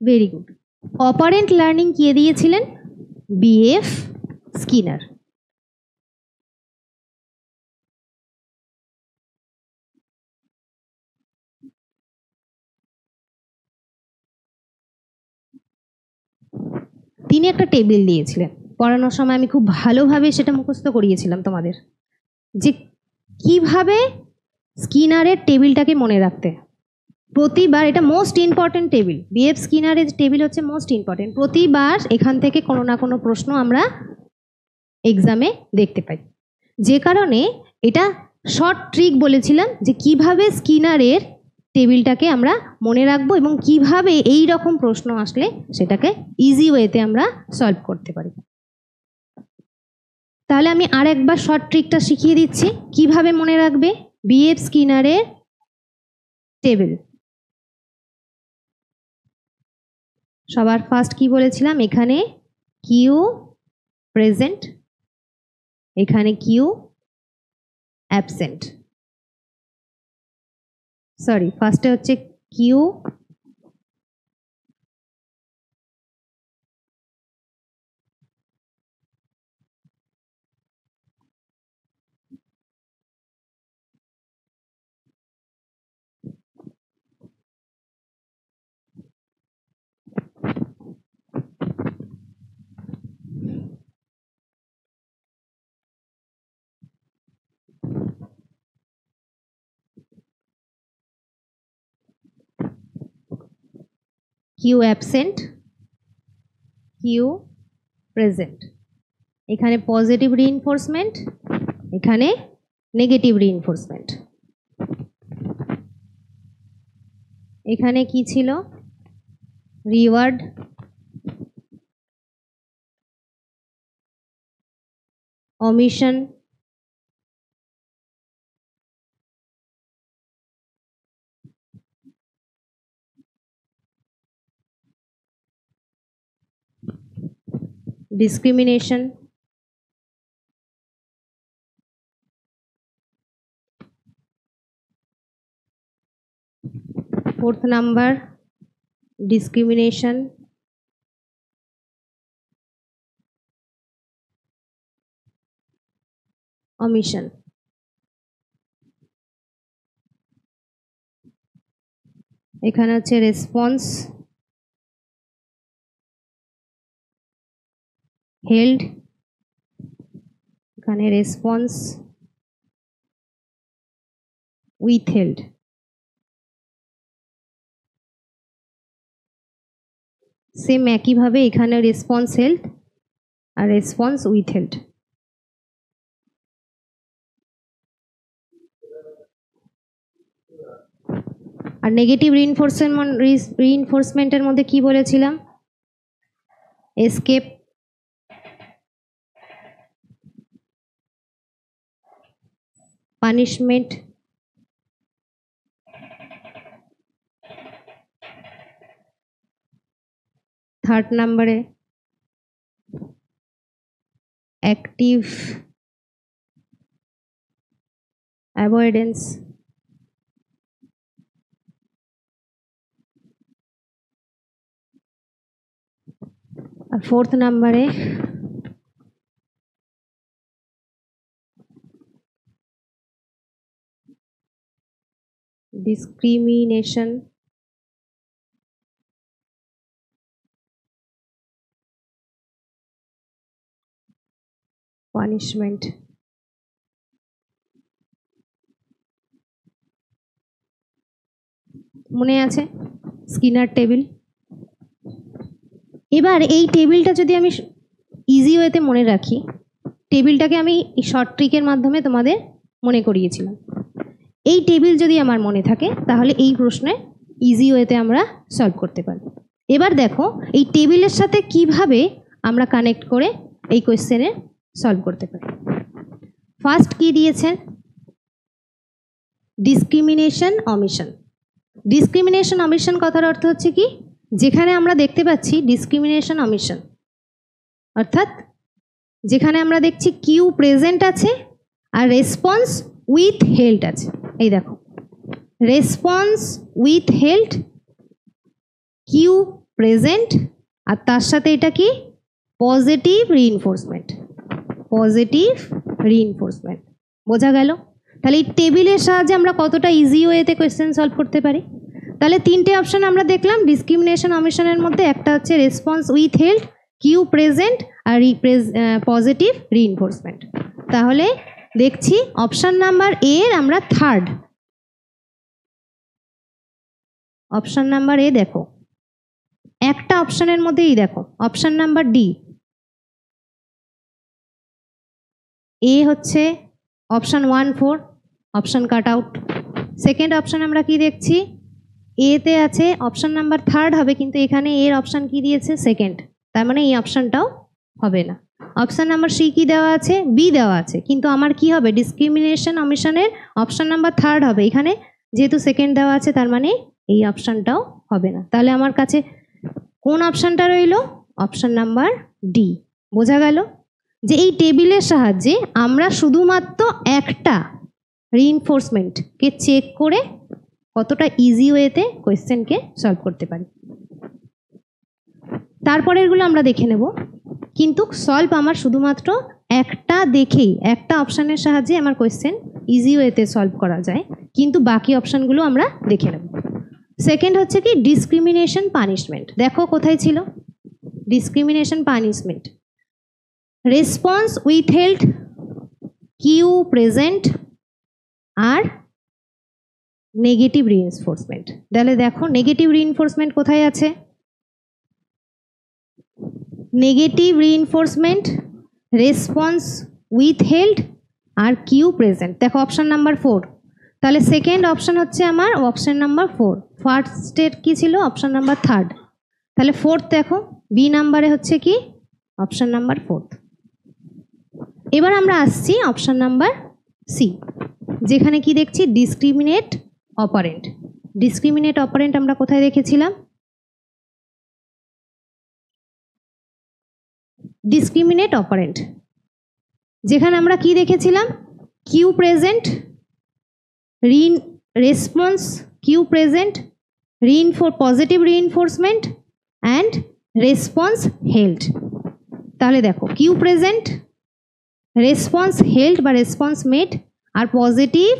Very good. অপারেন্ট লার্নিং কে দিয়েছিলেন? BF Skinner. তিনি একটা টেবিল দিয়েছিলেন, পড়ানোর সময় আমি খুব ভালোভাবে সেটা মুখস্থ করিয়েছিলাম তোমাদের, যে কিভাবে স্কিনারের টেবিলটাকে মনে রাখতে। প্রতিবার, এটা মোস্ট ইম্পর্টেন্ট টেবিল, বিএফ স্কিনারের টেবিল হচ্ছে মোস্ট ইম্পর্টেন্ট। প্রতিবার এখান থেকে কোনো না কোনো প্রশ্ন আমরা এক্সামে দেখতে পাই, যে কারণে এটা শর্ট ট্রিক বলেছিলাম যে কিভাবে স্কিনারের টেবিলটাকে আমরা মনে রাখবো এবং কিভাবে এই রকম প্রশ্ন আসলে সেটাকে ইজি ওয়েতে আমরা সলভ করতে পারি। তাহলে আমি আর একবার শর্ট ট্রিকটা শিখিয়ে দিচ্ছি কিভাবে মনে রাখবে বিএফ স্কিনারের টেবিল। সবার ফার্স্ট কি বলেছিলাম, এখানে কিউ প্রেজেন্ট, এখানে কিউ অ্যাবসেন্ট, সরি ফার্স্টে হচ্ছে cue cue absent, cue present. এখানে পজিটিভ রিইনফোর্সমেন্ট, এখানে নেগেটিভ রিইনফোর্সমেন্ট। এখানে কি ছিল, reward, omission, discrimination, fourth number discrimination, omission। এখানে হচ্ছে রেসপন্স, হেল্ড, এখানে রেসপন্স উইথহেল্ড। সেম একইভাবে এখানে রেসপন্স হেল্ড আর রেসপন্স উইথহেল্ড। আর নেগেটিভ রিইনফোর্সমেন্টের মধ্যে কি বলেছিলাম, এসকেপ, পানিশমেন্ট, থার্ড নাম্বারে অ্যাক্টিভ অ্যাভয়েডেন্স, আর ফোর্থ নাম্বারে ডিসক্রিমিনেশন, পানিশমেন্ট। মনে আছে স্কিনার টেবিল? এবার এই টেবিলটা যদি আমি ইজি ওয়েতে মনে রাখি, টেবিলটাকে আমি শর্ট ট্রিকের মাধ্যমে তোমাদের মনে করিয়েছিলাম। এই টেবিল যদি আমার মনে থাকে তাহলে এই প্রশ্নে ইজি ওয়েতে আমরা সলভ করতে পারি। এবার দেখো এই টেবিলের সাথে কিভাবে আমরা কানেক্ট করে এই কোয়েশ্চেনে সলভ করতে পারি। ফার্স্ট কি দিয়েছেন? Discrimination omission. ডিসক্রিমিনেশন অমিশন কথার অর্থ হচ্ছে কি, যেখানে আমরা দেখতে পাচ্ছি ডিসক্রিমিনেশন অমিশন অর্থাৎ যেখানে আমরা দেখছি কিউ প্রেজেন্ট আছে আর রেসপন্স উইথ হেল্ড আছে। এই দেখো, response with held, cue present, আর তার সাথে এটা কি পজিটিভ রিইনফোর্সমেন্ট। পজিটিভ রিইনফোর্সমেন্ট, বোঝা গেল? তাহলে এই টেবিলের সাহায্যে আমরা কতটা ইজি ওয়েতে কোয়েশ্চেন সলভ করতে পারি। তাহলে তিনটে অপশন আমরা দেখলাম ডিসক্রিমিনেশন অমিশনের মধ্যে, একটা হচ্ছে response with held, cue present আর পজিটিভ রিইনফোর্সমেন্ট। তাহলে দেখছি অপশন নাম্বার এ এর আমরা থার্ড। অপশন নাম্বার এ দেখো, একটা অপশনের মধ্যেই দেখো অপশন নাম্বার ডি, এ হচ্ছে option 1 4, option cut out. Second option আমরা কি দেখছি, এতে আছে অপশন নাম্বার থার্ড হবে, কিন্তু এখানে এর অপশন কি দিয়েছে সেকেন্ড, তার মানে এই অপশনটাও হবে না। অপশন নাম্বার সি কি দেওয়া আছে, বি দেওয়া আছে, কিন্তু আমার কি হবে ডিসক্রিমিনেশন অমিশনের অপশন নাম্বার থার্ড হবে, এখানে যেহেতু সেকেন্ড দেওয়া আছে তার মানে এই অপশনটাও হবে না। তাহলে আমার কাছে কোন অপশনটা রইল, অপশন নাম্বার ডি। বোঝা গেল যে এই টেবিলের সাহায্যে আমরা শুধুমাত্র একটা রিইনফোর্সমেন্টকে চেক করে কতটা ইজি ওয়েতে কোয়েশ্চেনকে সলভ করতে পারি। তারপরেরগুলো আমরা দেখে নেব, কিন্তু সলভ আমার শুধুমাত্র একটা দেখেই, একটা অপশানের সাহায্যে আমার কোয়েশ্চেন ইজি ওয়েতে সলভ করা যায়, কিন্তু বাকি অপশানগুলো আমরা দেখে নেব। সেকেন্ড হচ্ছে কি ডিসক্রিমিনেশন পানিশমেন্ট। দেখো কোথায় ছিল discrimination punishment, response withheld, cue present আর নেগেটিভ রিইনফোর্সমেন্ট। তাহলে দেখো নেগেটিভ রিইনফোর্সমেন্ট কোথায় আছে, নেগেটিভ রিইনফোর্সমেন্ট, রেসপন্স উইথহেল্ড আর কিউ প্রেজেন্ট। দেখো অপশন নাম্বার 4, তাহলে সেকেন্ড অপশন হচ্ছে আমার অপশন নাম্বার 4। ফার্স্টের কি ছিল অপশন নাম্বার থার্ড, তাহলে ফোর্থ দেখো বি নাম্বারে হচ্ছে কি অপশন নাম্বার 4। এবার আমরা আসছি অপশন নাম্বার সি, যেখানে কি দেখছি ডিসক্রিমিনেট অপারেন্ট। ডিসক্রিমিনেট অপারেন্ট আমরা কোথায় দেখেছিলাম, ডিসক্রিমিনেট অপারেন্ট যেখানে আমরা কি দেখেছিলাম, cue present, response cue present, positive reinforcement and response held. তাহলে দেখো কিউ প্রেজেন্ট, রেসপন্স হেল্ড বা রেসপন্স মেড আর পজিটিভ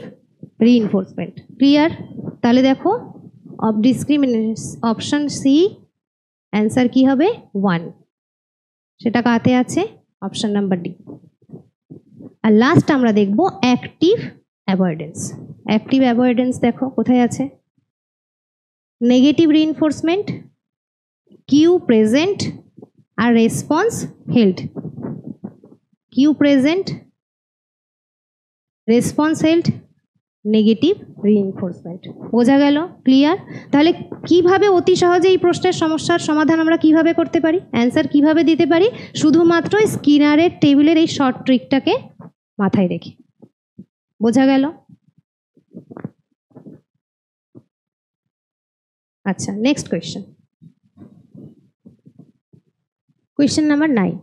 রিইনফোর্সমেন্ট। ক্লিয়ার? তাহলে দেখো অপশন সি অ্যান্সার কি হবে 1, সেটা কাতে আছে অপশন নাম্বার ডি। আর লাস্ট আমরা দেখব অ্যাক্টিভ অ্যাভয়েডেন্স। অ্যাক্টিভ অ্যাভয়েডেন্স দেখো কোথায় আছে, নেগেটিভ রিইনফোর্সমেন্ট, কিউ প্রেজেন্ট আর response held. Cue present, response held, negative reinforcement. বোঝা গেল? ক্লিয়ার? তাহলে কিভাবে অতি সহজে এই প্রশ্নের সমস্যার সমাধান আমরা কিভাবে করতে পারি, অ্যান্সার কিভাবে দিতে পারি, শুধুমাত্র স্কিনারের টেবিলের এই শর্ট ট্রিকটাকে মাথায় রেখে। বোঝা গেল? আচ্ছা, next question. Question number 9,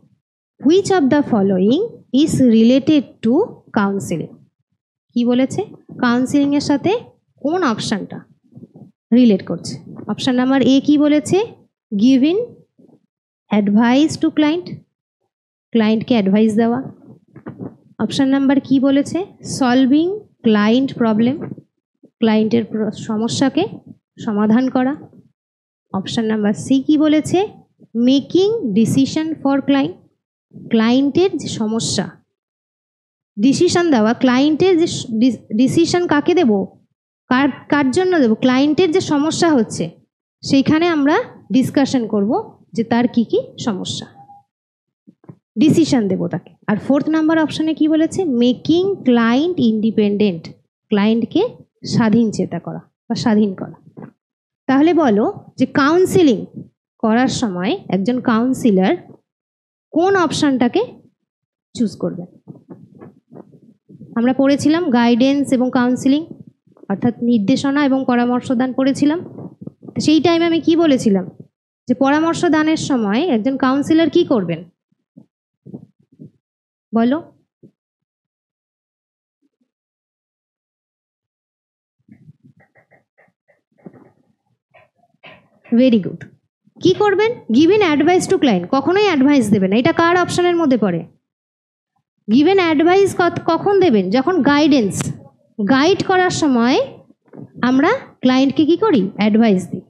which of the following is related two counselling. কি বলেছে, কাউন্সিলিং এর সাথে কোন অপশনটা রিলেট করছে। অপশন নাম্বার এ কি বলেছে, গিভিং অ্যাডভাইস টু ক্লায়েন্ট, ক্লায়েন্টকে অ্যাডভাইস দেওয়া। অপশন নাম্বার কি বলেছে, সলভিং ক্লায়েন্ট প্রবলেম, ক্লায়েন্টের সমস্যাকে সমাধান করা। অপশন নাম্বার সি কি বলেছে, মেকিং ডিসিশন ফর ক্লায়েন্ট, ক্লায়েন্টের যে সমস্যা ডিসিশন দেওয়া, ক্লায়েন্টের যে ডিসিশন কাকে দেব, কার জন্য দেব, ক্লায়েন্টের যে সমস্যা হচ্ছে সেইখানে আমরা ডিসকাশন করব যে তার কি কি সমস্যা, ডিসিশন দেব তাকে। আর ফোর্থ নাম্বার অপশনে কি বলেছে, মেকিং ক্লায়েন্ট ইন্ডিপেন্ডেন্ট, ক্লায়েন্টকে স্বাধীন চেতা করা বা স্বাধীন করা। তাহলে বলো যে কাউন্সিলিং করার সময় একজন কাউন্সিলর কোন অপশানটাকে চুজ করবেন? আমরা পড়েছিলাম গাইডেন্স এবং কাউন্সিলিং, অর্থাৎ নির্দেশনা এবং পরামর্শদান পড়েছিলাম। সেই টাইমে আমি কি বলেছিলাম যে পরামর্শ দানের সময় একজন কাউন্সিলর কি করবেন বলো? Very good. কি করবেন? Given advice to client. কখনোই অ্যাডভাইস দেবেন, এটা কার অপশনের মধ্যে পড়ে? গিভেন অ্যাডভাইস কখন দেবেন? যখন গাইডেন্স, গাইড করার সময় আমরা ক্লায়েন্টকে কি করি? অ্যাডভাইস দিই।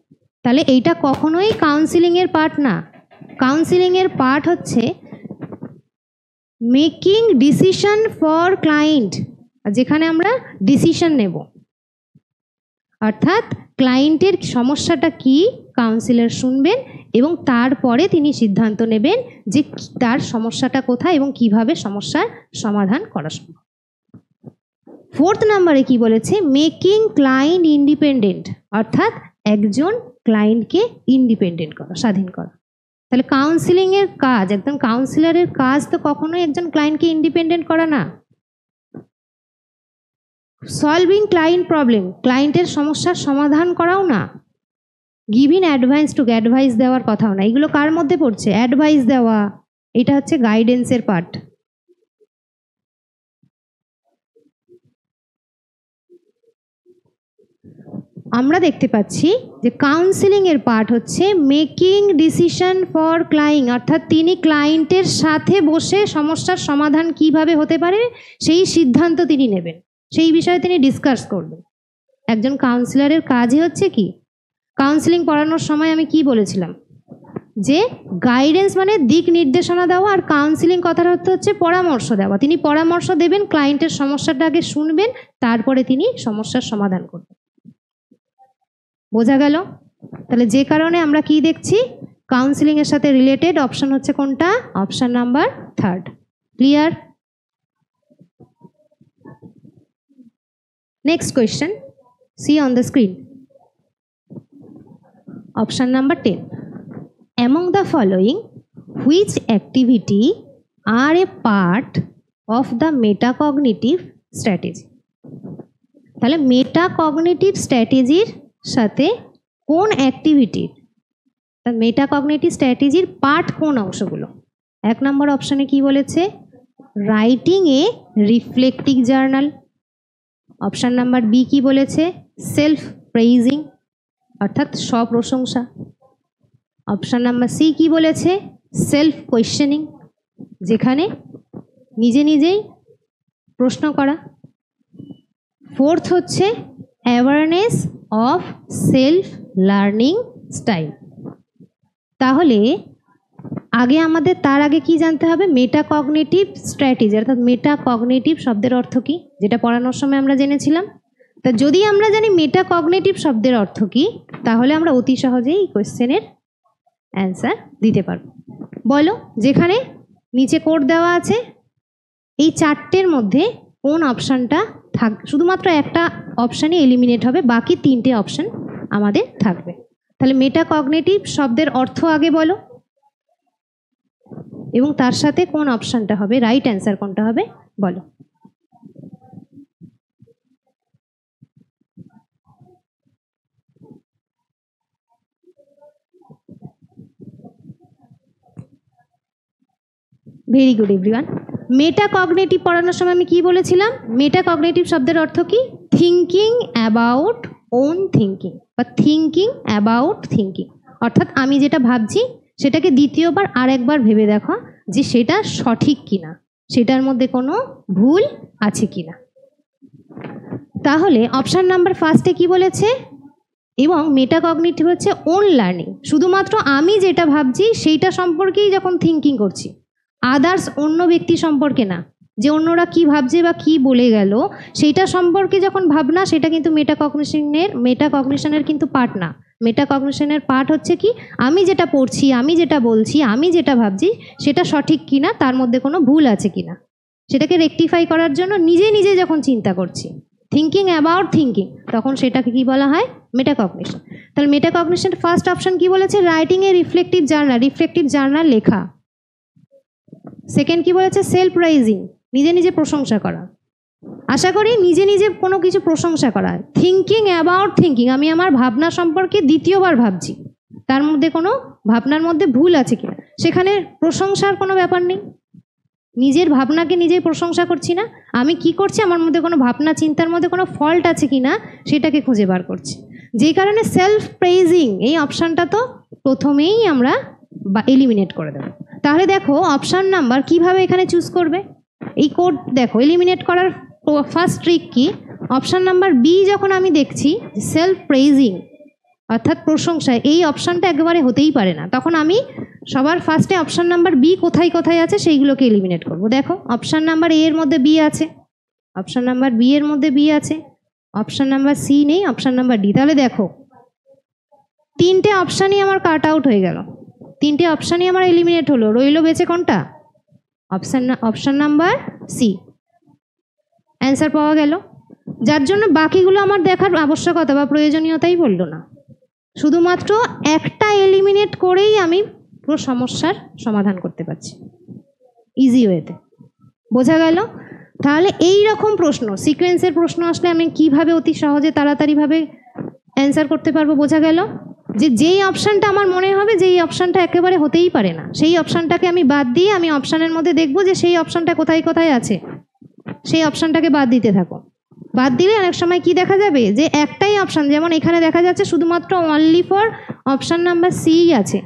তাহলে এইটা কখনোই কাউন্সিলিংয়ের পার্ট না। কাউন্সিলিংয়ের পার্ট হচ্ছে মেকিং ডিসিশন ফর ক্লায়েন্ট, যেখানে আমরা ডিসিশন নেব, অর্থাৎ ক্লায়েন্টের সমস্যাটা কি কাউন্সিলর শুনবেন এবং তারপরে তিনি সিদ্ধান্ত নেবেন যে তার সমস্যাটা কোথায় এবং কিভাবে সমস্যার সমাধান করা সম্ভব। 4th নাম্বারে কি বলেছে? মেকিং ক্লায়েন্ট ইন্ডিপেন্ডেন্ট, অর্থাৎ একজন ক্লায়েন্টকে ইন্ডিপেন্ডেন্ট করা, স্বাধীন করা। তাহলে কাউন্সিলিংয়ের কাজ, একজন কাউন্সিলরের কাজ তো কখনোই একজন ক্লায়েন্টকে ইন্ডিপেন্ডেন্ট করা না। সলভিং ক্লায়েন্ট প্রবলেম, ক্লায়েন্টের সমস্যার সমাধান করাও না। গিভিং অ্যাডভাইস টু, অ্যাডভাইস দেওয়ার কথাও না। এগুলো কার মধ্যে পড়ছে? অ্যাডভাইস দেওয়া, এটা হচ্ছে গাইডেন্সের পার্ট। আমরা দেখতে পাচ্ছি যে কাউন্সিলিং এর পার্ট হচ্ছে মেকিং ডিসিশন ফর ক্লায়েন্ট, অর্থাৎ তিনি ক্লায়েন্টের সাথে বসে সমস্যার সমাধান কিভাবে হতে পারে সেই সিদ্ধান্ত তিনি নেবেন, সেই বিষয়ে তিনি ডিসকাস করবেন। একজন কাউন্সিলরের কাজই হচ্ছে কি? কাউন্সিলিং পড়ানোর সময় আমি কি বলেছিলাম যে গাইডেন্স মানে দিক নির্দেশনা দেওয়া, আর কাউন্সিলিং কথার অর্থ হচ্ছে পরামর্শ দেওয়া। তিনি পরামর্শ দেবেন, ক্লায়েন্টের সমস্যাটা আগে শুনবেন, তারপরে তিনি সমস্যার সমাধান করবেন। বোঝা গেল? তাহলে যে কারণে আমরা কি দেখছি, কাউন্সিলিং এর সাথে রিলেটেড অপশন হচ্ছে কোনটা? Option number 3rd। Clear? Next question, see on the screen. Option number 10, among the following which activity are a part of the metacognitive strategy? তাহলে মেটাকগনিটিভ স্ট্র্যাটেজির সাথে কোন অ্যাক্টিভিটির, মেটাকগনিটিভ স্ট্র্যাটেজির পার্ট কোন অংশগুলো? 1 নম্বর অপশনে কি বলেছে? Writing a reflective journal. Option number B কি বলেছে? সেলফ প্রেইজিং, অর্থাৎ স্বপ্রশংসা। অপশন নাম্বার সি কি বলেছে? সেলফ কোয়েশ্চেনিং, যেখানে নিজে নিজেই প্রশ্ন করা। 4th হচ্ছে awareness of self learning style. তাহলে তার আগে কি জানতে হবে? মেটাকগনিটিভ স্ট্র্যাটেজি, অর্থাৎ মেটাকগনিটিভ শব্দের অর্থ কি, যেটা পড়ানোর সময় আমরা জেনেছিলাম। তা যদি আমরা জানি মেটাকগনিটিভ শব্দের অর্থ কি, তাহলে আমরা অতি সহজেই এই কোয়েশ্চেনের অ্যান্সার দিতে পারব। বলো, যেখানে নিচে কোড দেওয়া আছে, এই 4টের মধ্যে কোন অপশানটা শুধুমাত্র একটা অপশানই এলিমিনেট হবে, বাকি 3টে অপশান আমাদের থাকবে। তাহলে মেটাকগনিটিভ শব্দের অর্থ আগে বলো এবং তার সাথে কোন অপশানটা হবে, রাইট অ্যান্সার কোনটা হবে বলো। Very good everyone. মেটাকগনিটিভ পড়ানোর সময় আমি কি বলেছিলাম? মেটাকগনিটিভ শব্দের অর্থ কি? থিঙ্কিং অ্যাবাউট ওন থিঙ্কিং বা থিঙ্কিং অ্যাবাউট থিঙ্কিং, অর্থাৎ আমি যেটা ভাবছি সেটাকে দ্বিতীয়বার আর একবার ভেবে দেখা যে সেটা সঠিক কিনা, সেটার মধ্যে কোনো ভুল আছে কিনা। তাহলে অপশন নাম্বার ফার্স্টে কি বলেছে? এবং মেটাকগনিটিভ হচ্ছে ওন লার্নিং, শুধুমাত্র আমি যেটা ভাবছি সেইটা সম্পর্কেই যখন থিঙ্কিং করছি, আদার্স অন্য ব্যক্তি সম্পর্কে না, যে অন্যরা কি ভাবছে বা কি বলে গেল সেইটা সম্পর্কে যখন ভাবনা, সেটা কিন্তু মেটাকগনিশনের কিন্তু পার্ট না। মেটাকগনিশনের পার্ট হচ্ছে কি, আমি যেটা পড়ছি, আমি যেটা বলছি, আমি যেটা ভাবছি সেটা সঠিক কিনা, তার মধ্যে কোনো ভুল আছে কিনা, সেটাকে রেকটিফাই করার জন্য নিজে নিজে যখন চিন্তা করছি, থিঙ্কিং অ্যাবাউট থিঙ্কিং, তখন সেটাকে কি বলা হয়? মেটাকগনিশন। তাহলে মেটাকগনিশন ফার্স্ট অপশন কি বলেছে? Writing a reflective journal, reflective journal লেখা। সেকেন্ড কি বলেছে? সেলফ প্রাইজিং, নিজে নিজে প্রশংসা করা। আশা করি নিজে নিজে কোনো কিছু প্রশংসা করা। থিঙ্কিং অ্যাবাউট থিঙ্কিং, আমি আমার ভাবনা সম্পর্কে দ্বিতীয়বার ভাবছি, তার মধ্যে কোনো ভাবনার মধ্যে ভুল আছে কিনা, সেখানে প্রশংসার কোনো ব্যাপার নেই। নিজের ভাবনাকে নিজেই প্রশংসা করছি না, আমি কি করছি, আমার মধ্যে কোনো ভাবনা চিন্তার মধ্যে কোনো ফল্ট আছে কিনা সেটাকে খুঁজে বার করছি। যেই কারণে সেলফ প্রেইজিং এই অপশানটা তো প্রথমেই আমরা এলিমিনেট করে দেবো। তাহলে দেখো অপশান নাম্বার কিভাবে এখানে চুজ করবে, এই কোড দেখো এলিমিনেট করার ফার্স্ট ট্রিক কি, অপশান নাম্বার বি যখন আমি দেখছি সেলফ প্রেইজিং অর্থাৎ প্রশংসা, এই অপশানটা একেবারে হতেই পারে না, তখন আমি সবার ফার্স্টে অপশান নাম্বার বি কোথায় কোথায় আছে সেইগুলোকে এলিমিনেট করব। দেখো অপশান নাম্বার এ এর মধ্যে বি আছে, অপশান নাম্বার বি এর মধ্যে বি আছে, অপশান নাম্বার সি নেই, অপশান নাম্বার ডি। তাহলে দেখো তিনটে অপশানই আমার কাট আউট হয়ে গেল, তিনটে অপশানই আমার এলিমিনেট হলো, রইলো বেঁচে কোনটা? Option number C. অ্যান্সার পাওয়া গেল, যার জন্য বাকিগুলো আমার দেখার আবশ্যকতা বা প্রয়োজনীয়তাই বললো না। শুধুমাত্র একটা এলিমিনেট করেই আমি পুরো সমস্যার সমাধান করতে পারছি ইজি ওয়েতে। বোঝা গেল? তাহলে এই রকম প্রশ্ন, সিকোয়েন্সের প্রশ্ন আসলে আমি কিভাবে অতি সহজে তাড়াতাড়িভাবে অ্যান্সার করতে পারবো। বোঝা গেল যে যেই অপশানটা আমার মনে হবে যে এই অপশানটা একেবারে হতেই পারে না, সেই অপশানটাকে আমি বাদ দিয়ে আমি অপশানের মধ্যে দেখবো যে সেই অপশানটা কোথায় কোথায় আছে, সেই অপশানটাকে বাদ দিতে থাকো। বাদ দিলে অনেক সময় কি দেখা যাবে যে একটাই অপশান, যেমন এখানে দেখা যাচ্ছে শুধুমাত্র only for option number C আছে,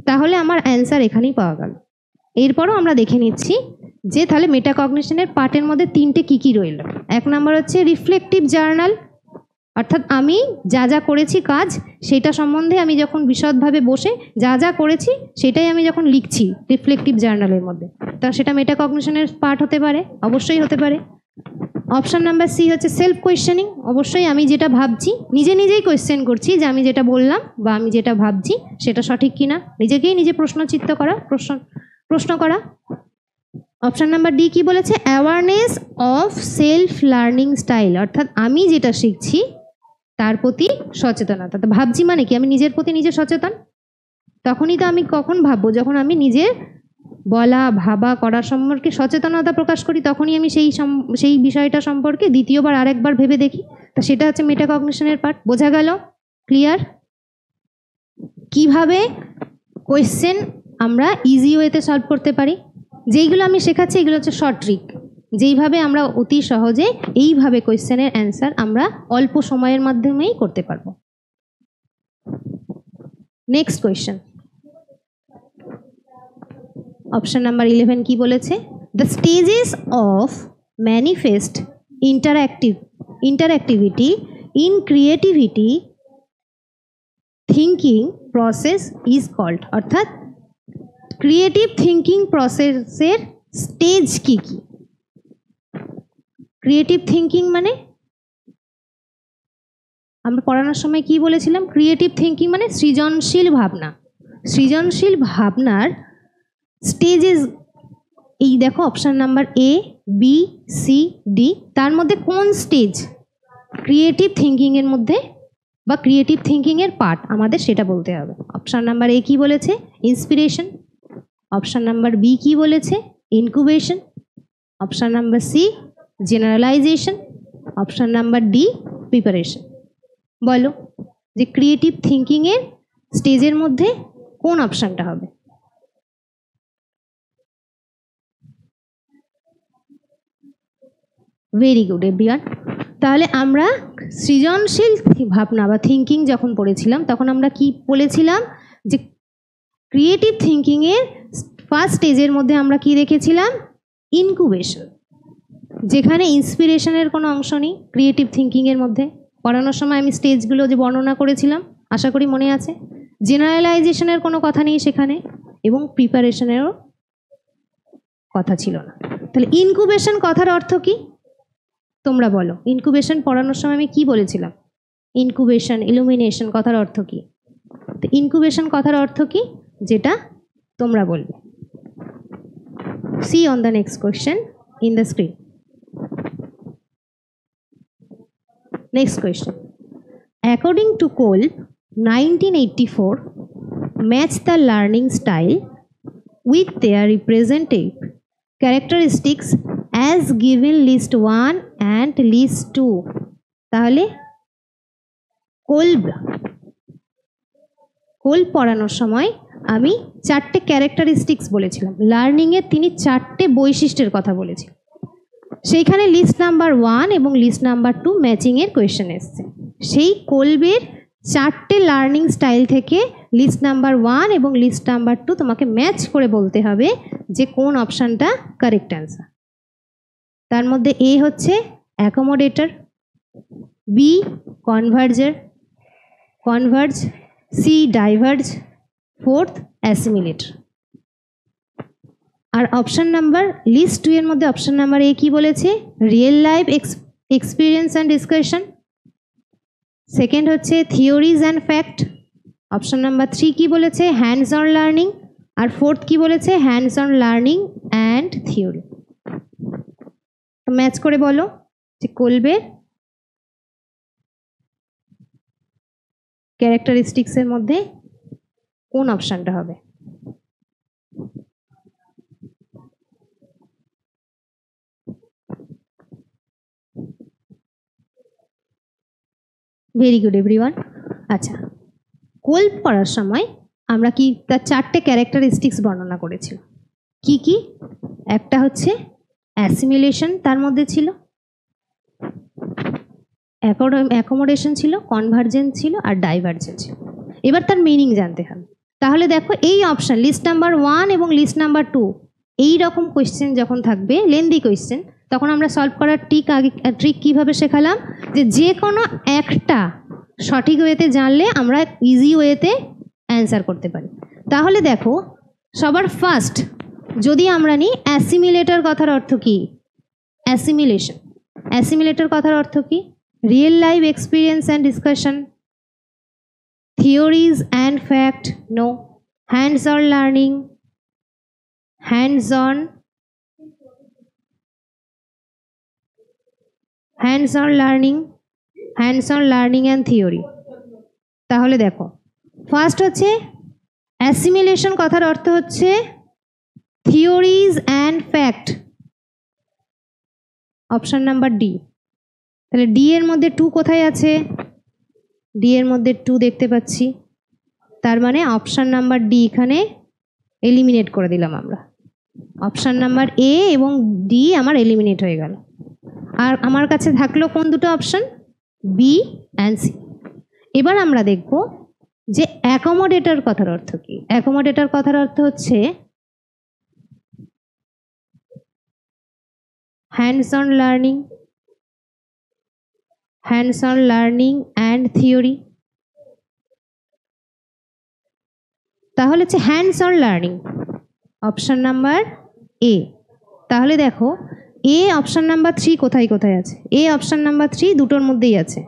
তাহলে আমার অ্যান্সার এখানেই পাওয়া গেল। এরপরও আমরা দেখে নিচ্ছি যে তাহলে মেটাকগনিশনের পার্টের মধ্যে তিনটে কি কি রইল। এক নাম্বার হচ্ছে রিফ্লেকটিভ জার্নাল, অর্থাৎ আমি যা যা করেছি কাজ সেটা সম্বন্ধে আমি যখন বিশদভাবে বসে যা যা করেছি সেটাই আমি যখন লিখছি রিফ্লেকটিভ জার্নালের মধ্যে, তা সেটা মেটাকগনিশনের পার্ট হতে পারে, অবশ্যই হতে পারে। অপশান নাম্বার সি হচ্ছে সেলফ কোয়েশ্চেনিং, অবশ্যই আমি যেটা ভাবছি নিজে নিজেই কোয়েশ্চেন করছি যে আমি যেটা বললাম বা আমি যেটা ভাবছি সেটা সঠিক কিনা, নিজেকেই নিজে প্রশ্নচিত্ত করা, প্রশ্ন করা। অপশান নাম্বার ডি কি বলেছে? Awareness of self learning style, অর্থাৎ আমি যেটা শিখছি তার প্রতি সচেতনতা। তো ভাবছি মানে কি, আমি নিজের প্রতি নিজে সচেতন, তখনই তো আমি কখন ভাববো, যখন আমি নিজের বলা ভাবা করার সম্পর্কে সচেতনতা প্রকাশ করি, তখনই আমি সেই বিষয়টা সম্পর্কে দ্বিতীয়বার আরেকবার ভেবে দেখি, তা সেটা হচ্ছে মেটাকগনিশনের পার্ট। বোঝা গেল? ক্লিয়ার? কিভাবে কোয়েশ্চেন আমরা ইজি ওয়েতে সলভ করতে পারি, যেইগুলো আমি শেখাচ্ছি এগুলো হচ্ছে শর্ট ট্রিক, যেইভাবে আমরা অতি সহজে এইভাবে কোয়েশ্চেনের অ্যান্সার আমরা অল্প সময়ের মাধ্যমেই করতে পারবো। নেক্সট কোয়েশ্চেন, অপশন নাম্বার 11 কি বলেছে? The stages of manifest interactivity in creativity thinking process is called, অর্থাৎ ক্রিয়েটিভ থিঙ্কিং প্রসেসের স্টেজ কি কি? ক্রিয়েটিভ থিঙ্কিং মানে আমরা পড়ানোর সময় কি বলেছিলাম? ক্রিয়েটিভ থিঙ্কিং মানে সৃজনশীল ভাবনা। সৃজনশীল ভাবনার স্টেজেস এই দেখো option number A B C D, তার মধ্যে কোন স্টেজ ক্রিয়েটিভ থিঙ্কিংয়ের মধ্যে বা ক্রিয়েটিভ থিঙ্কিংয়ের পার্ট আমাদের সেটা বলতে হবে। অপশান নাম্বার এ কি বলেছে? ইন্সপিরেশন। অপশান নাম্বার বি কি বলেছে? Incubation. Option number C generalization. Option number D preparation. বলো যে ক্রিয়েটিভ থিঙ্কিংয়ের স্টেজের মধ্যে কোন অপশানটা হবে? Very good everyone. তাহলে আমরা সৃজনশীল ভাবনা বা থিঙ্কিং যখন পড়েছিলাম তখন আমরা কি বলেছিলাম যে ক্রিয়েটিভ থিঙ্কিংয়ের ফার্স্ট স্টেজের মধ্যে আমরা কি রেখেছিলাম? ইনকুবেশন, যেখানে ইন্সপিরেশনের কোনো অংশ নেই ক্রিয়েটিভ থিঙ্কিংয়ের মধ্যে। পড়ানোর সময় আমি স্টেজগুলো যে বর্ণনা করেছিলাম আশা করি মনে আছে। জেনারেলাইজেশনের কোনো কথা নেই সেখানে, এবং প্রিপারেশনেরও কথা ছিল না। তাহলে ইনকুবেশন কথার অর্থ কি তোমরা বলো? ইনকুবেশন পড়ানোর সময় আমি কি বলেছিলাম? ইনকুবেশন ইলুমিনেশন কথার অর্থ কি? তো ইনকুবেশন কথার অর্থ কি যেটা তোমরা বলবে। See on the next question in the screen. Next question. According to Kolb, 1984, match the learning style with their representative characteristics as given list 1 and list 2। তাহলে কোল্ব পড়ানোর সময় আমি 4টে ক্যারেক্টারিস্টিক্স বলেছিলাম, লার্নিংয়ের তিনি 4টে বৈশিষ্ট্যের কথা বলেছি। সেইখানে লিস্ট নাম্বার 1 এবং লিস্ট নাম্বার 2 ম্যাচিংয়ের কোয়েশ্চেন এসছে। সেই কোল্বের 4টে লার্নিং স্টাইল থেকে লিস্ট নাম্বার 1 এবং লিস্ট নাম্বার 2 তোমাকে ম্যাচ করে বলতে হবে যে কোন অপশানটা কারেক্ট অ্যান্সার। তার মধ্যে এ হচ্ছে accommodator, B converge, C diverge, fourth assimilator. আর অপশান নাম্বার লিস্ট 2 এর মধ্যে অপশান নাম্বার এ কি বলেছে? Real life experience and discussion. Second হচ্ছে theories and fact. Option number 3 কি বলেছে? Hands on learning. আর ফোর্থ কি বলেছে? Hands on learning and theory. তো ম্যাচ করে বলো যে কোল্বের ক্যারেক্টারিস্টিক্সের মধ্যে কোন অপশানটা হবে? Very good everyone. আচ্ছা, কোল্ব পড়ার সময় আমরা কি তার 4টে ক্যারেক্টারিস্টিক্স বর্ণনা করেছিলাম। কি কি? একটা হচ্ছে অ্যাসিমিলেশন, তার মধ্যে ছিল অ্যাকোমোডেশন ছিল, কনভার্জেন্স ছিল আর ডাইভার্জেন্স ছিল। এবার তার মিনিং জানতে হবে। তাহলে দেখো এই অপশান লিস্ট নাম্বার 1 এবং লিস্ট নাম্বার 2 এই রকম কোয়েশ্চেন যখন থাকবে, লেন্দি কোয়েশ্চেন, তখন আমরা সলভ করার ট্রিক কীভাবে শেখালাম যে কোনো একটা সঠিক ওয়েতে জানলে আমরা ইজি ওয়েতে অ্যান্সার করতে পারি। তাহলে দেখো সবার ফার্স্ট যদি আমরা নিই অ্যাসিমিলেটর কথার অর্থ কি? অ্যাসিমিলেটর কথার অর্থ কি? Real life experience and discussion, theories and fact, no. Hands on learning, hands on learning and theory. তাহলে দেখো ফার্স্ট হচ্ছে অ্যাসিমিলেশন কথার অর্থ হচ্ছে theories and fact, option number D. তাহলে ডি এর মধ্যে 2 কোথায় আছে? ডি এর মধ্যে 2 দেখতে পাচ্ছি, তার মানে অপশান নাম্বার ডি এখানে এলিমিনেট করে দিলাম আমরা। অপশান নাম্বার এ এবং ডি আমার এলিমিনেট হয়ে গেল। আর আমার কাছে থাকলো কোন দুটো অপশান? B and C. এবার আমরা দেখব যে অ্যাকোমোডেটর কথার অর্থ কি। অ্যাকোমোডেটর কথার অর্থ হচ্ছে hands on learning and theory. তাহলে হচ্ছে hands on learning, option number এ। তাহলে দেখো এ অপশান নাম্বার 3 কোথায় কোথায় আছে? এ অপশান নাম্বার 3 দুটোর মধ্যেই আছে,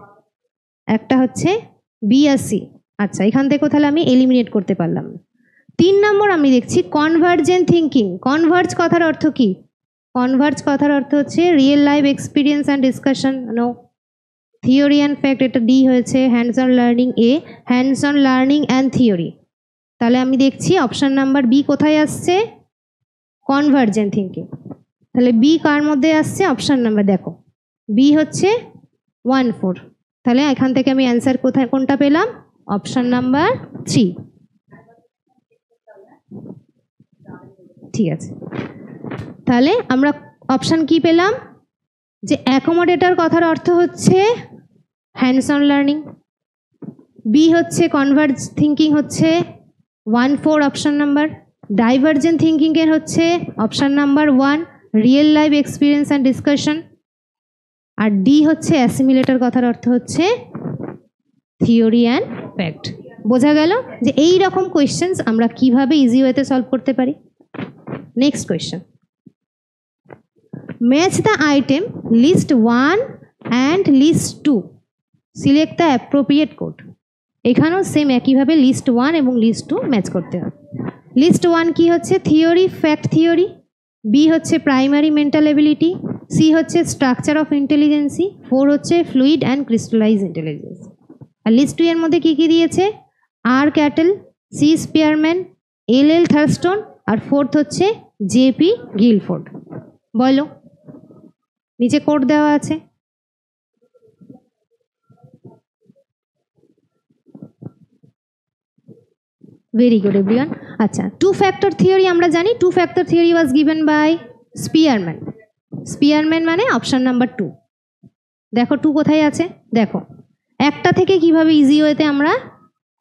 একটা হচ্ছে বি আর সি। আচ্ছা, এখান থেকে তাহলে আমি এলিমিনেট করতে পারলাম না। 3 নম্বর আমি দেখছি কনভার্জেন্ট থিঙ্কিং। কনভার্জ কথার অর্থ কি? কনভার্জ কথার অর্থ হচ্ছে real life experience and discussion, no. Theory and fact, এটা ডি হয়েছে। Hands on learning A, hands on learning and theory. তাহলে আমি দেখছি অপশান নাম্বার বি কোথায় আসছে? Convergent thinking. তাহলে বি কার মধ্যে আসছে? অপশান নাম্বার দেখো বি হচ্ছে 1, 4। তাহলে এখান থেকে আমি অ্যান্সার কোনটা পেলাম? Option number 3। ঠিক আছে, তাহলে আমরা অপশান কি পেলাম? যে অ্যাকোমোডেটর কথার অর্থ হচ্ছে হ্যান্ডস অন লার্নিং, বি হচ্ছে কনভার্জ থিঙ্কিং হচ্ছে 1, 4 অপশান নাম্বার, ডাইভার্জেন্ট থিঙ্কিং এর হচ্ছে option number 1 real life experience and discussion, আর ডি হচ্ছে অ্যাসিমিলেটর কথার অর্থ হচ্ছে থিওরি অ্যান্ড ফ্যাক্ট। বোঝা গেল যে এই রকম কোয়েশ্চেন্স আমরা কিভাবে ইজি ওয়েতে সলভ করতে পারি। Next question, match the item list 1 and list 2, select the appropriate code. এখানেও সেম একইভাবে লিস্ট 1 এবং লিস্ট 2 ম্যাচ করতে হবে। লিস্ট 1 কি হচ্ছে? Theory, fact theory. বি হচ্ছে প্রাইমারি মেন্টাল এবিলিটি, সি হচ্ছে স্ট্রাকচার অফ ইন্টেলিজেন্সি, 4 হচ্ছে ফ্লুইড অ্যান্ড ক্রিস্টালাইজ ইন্টেলিজেন্স। আর লিস্ট 2 এর মধ্যে কি কি দিয়েছে? R Cattell, C Spearman, L Thurstone, আর 4th হচ্ছে জেপি গিলফোর্ড। বলো, নিচে কোড দেওয়া আছে। Very good everyone. আচ্ছা, টু ফ্যাক্টর থিওরি আমরা জানি, two factor theory was given by Spearman. Spearman মানে অপশন নাম্বার 2। দেখো 2 কোথায় আছে, দেখো একটা থেকে কিভাবে ইজি ওয়েতে আমরা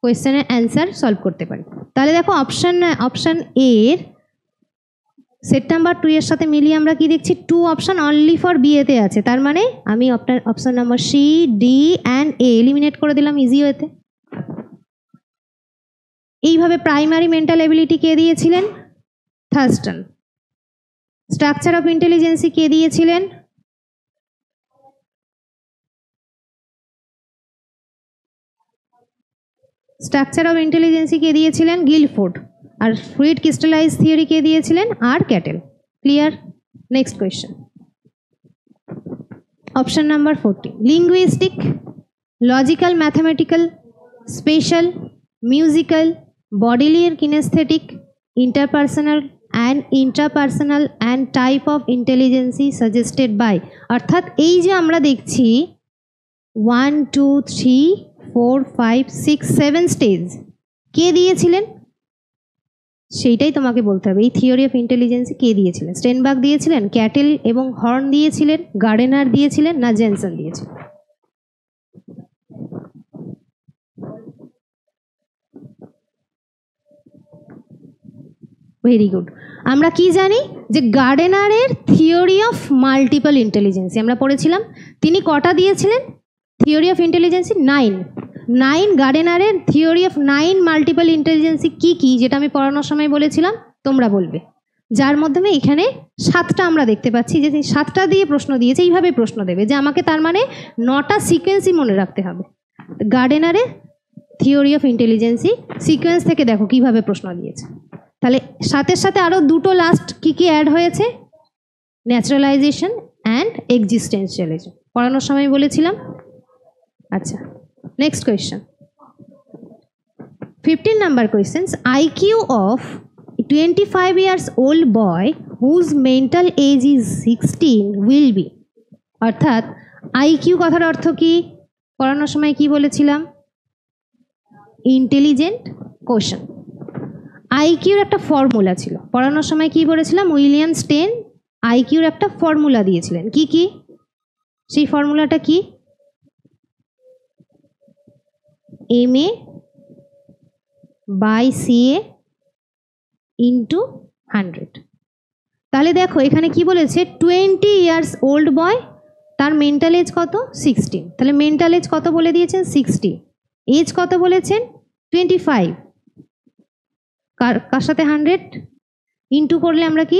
কোয়েশ্চেনের অ্যান্সার সলভ করতে পারি। তাহলে দেখো অপশন এ এর সেট নাম্বার 2 এর সাথে মিলিয়ে আমরা কি দেখছি, 2 অপশন অনলি ফর বি এতে আছে। তার মানে আমি option number C, D and A eliminate করে দিলাম ইজি ওয়েতে। এইভাবে প্রাইমারি মেন্টাল এবিলিটি কে দিয়েছিলেন, থার্স্টন। স্ট্রাকচার অফ ইন্টেলিজেন্সি কে দিয়েছিলেন, স্ট্রাকচার অফ ইন্টেলিজেন্সি কে দিয়েছিলেন গিলফোর্ড। আর ফ্লুইড ক্রিস্টালাইজ থিওরি কে দিয়েছিলেন আর Cattell. Clear? Next question, option number 40, linguistic, logical, mathematical, spatial, musical, bodily or kinesthetic, interpersonal and intrapersonal and type of intelligence suggested by। অর্থাৎ এই যে আমরা দেখছি 1 2 3 4 5 6 7 স্টেজ কে দিয়েছিলেন, সেইটাই তোমাকে বলতে হবে। এই থিওরি অফ ইন্টেলিজেন্স কে দিয়েছিলেন? স্টেনবার্গ দিয়েছিলেন, ক্যাটেল এবং হর্ন দিয়েছিলেন, গার্ডেনার দিয়েছিলেন, না জেনসন দিয়েছিলেন? Very good. আমরা কি জানি যে গার্ডেনারের থিওরি অফ মাল্টিপল ইন্টেলিজেন্সি আমরা পড়েছিলাম। তিনি কটা দিয়েছিলেন থিওরি অফ ইন্টেলিজেন্সি? 9 গার্ডেনারের থিওরি অফ 9 মাল্টিপল ইন্টেলিজেন্সি কি কি, যেটা আমি পড়ানোর সময় বলেছিলাম তোমরা বলবে, যার মাধ্যমে এখানে 7টা আমরা দেখতে পাচ্ছি যে 7টা দিয়ে প্রশ্ন দিয়েছে। এইভাবে প্রশ্ন দেবে যে আমাকে তার মানে 9টা সিকোয়েন্সই মনে রাখতে হবে। গার্ডেনারের থিওরি অফ ইন্টেলিজেন্সি সিকোয়েন্স থেকে দেখো কিভাবে প্রশ্ন দিয়েছে। তাহলে সাথে সাথে আরও 2টো লাস্ট কি কি অ্যাড হয়েছে, ন্যাচারালাইজেশন অ্যান্ড এক্সিস্টেন্সিয়ালিজম, পড়ানোর সময় বলেছিলাম। আচ্ছা, next question, 15 number questions, IQ of 25 years old boy whose mental age is 16 will be। অর্থাৎ আইকিউ কথার অর্থ কি, পড়ানোর সময় কি বলেছিলাম, ইন্টেলিজেন্ট কোশ্চেন। আইকিউর একটা ফর্মুলা ছিল, পড়ানোর সময় কি বলেছিলাম, উইলিয়াম স্টেন আইকিউর একটা ফর্মুলা দিয়েছিলেন। কি কি সেই ফর্মুলাটা কি, MA বাই CA ইন্টু 100। তাহলে দেখো এখানে কি বলেছে, 20 years old বয়, তার মেন্টাল এজ কত, 16। তাহলে মেন্টাল এজ কত বলে দিয়েছেন, 60। এজ কত বলেছেন, 25। কার সাথে 100 ইন্টু করলে আমরা কি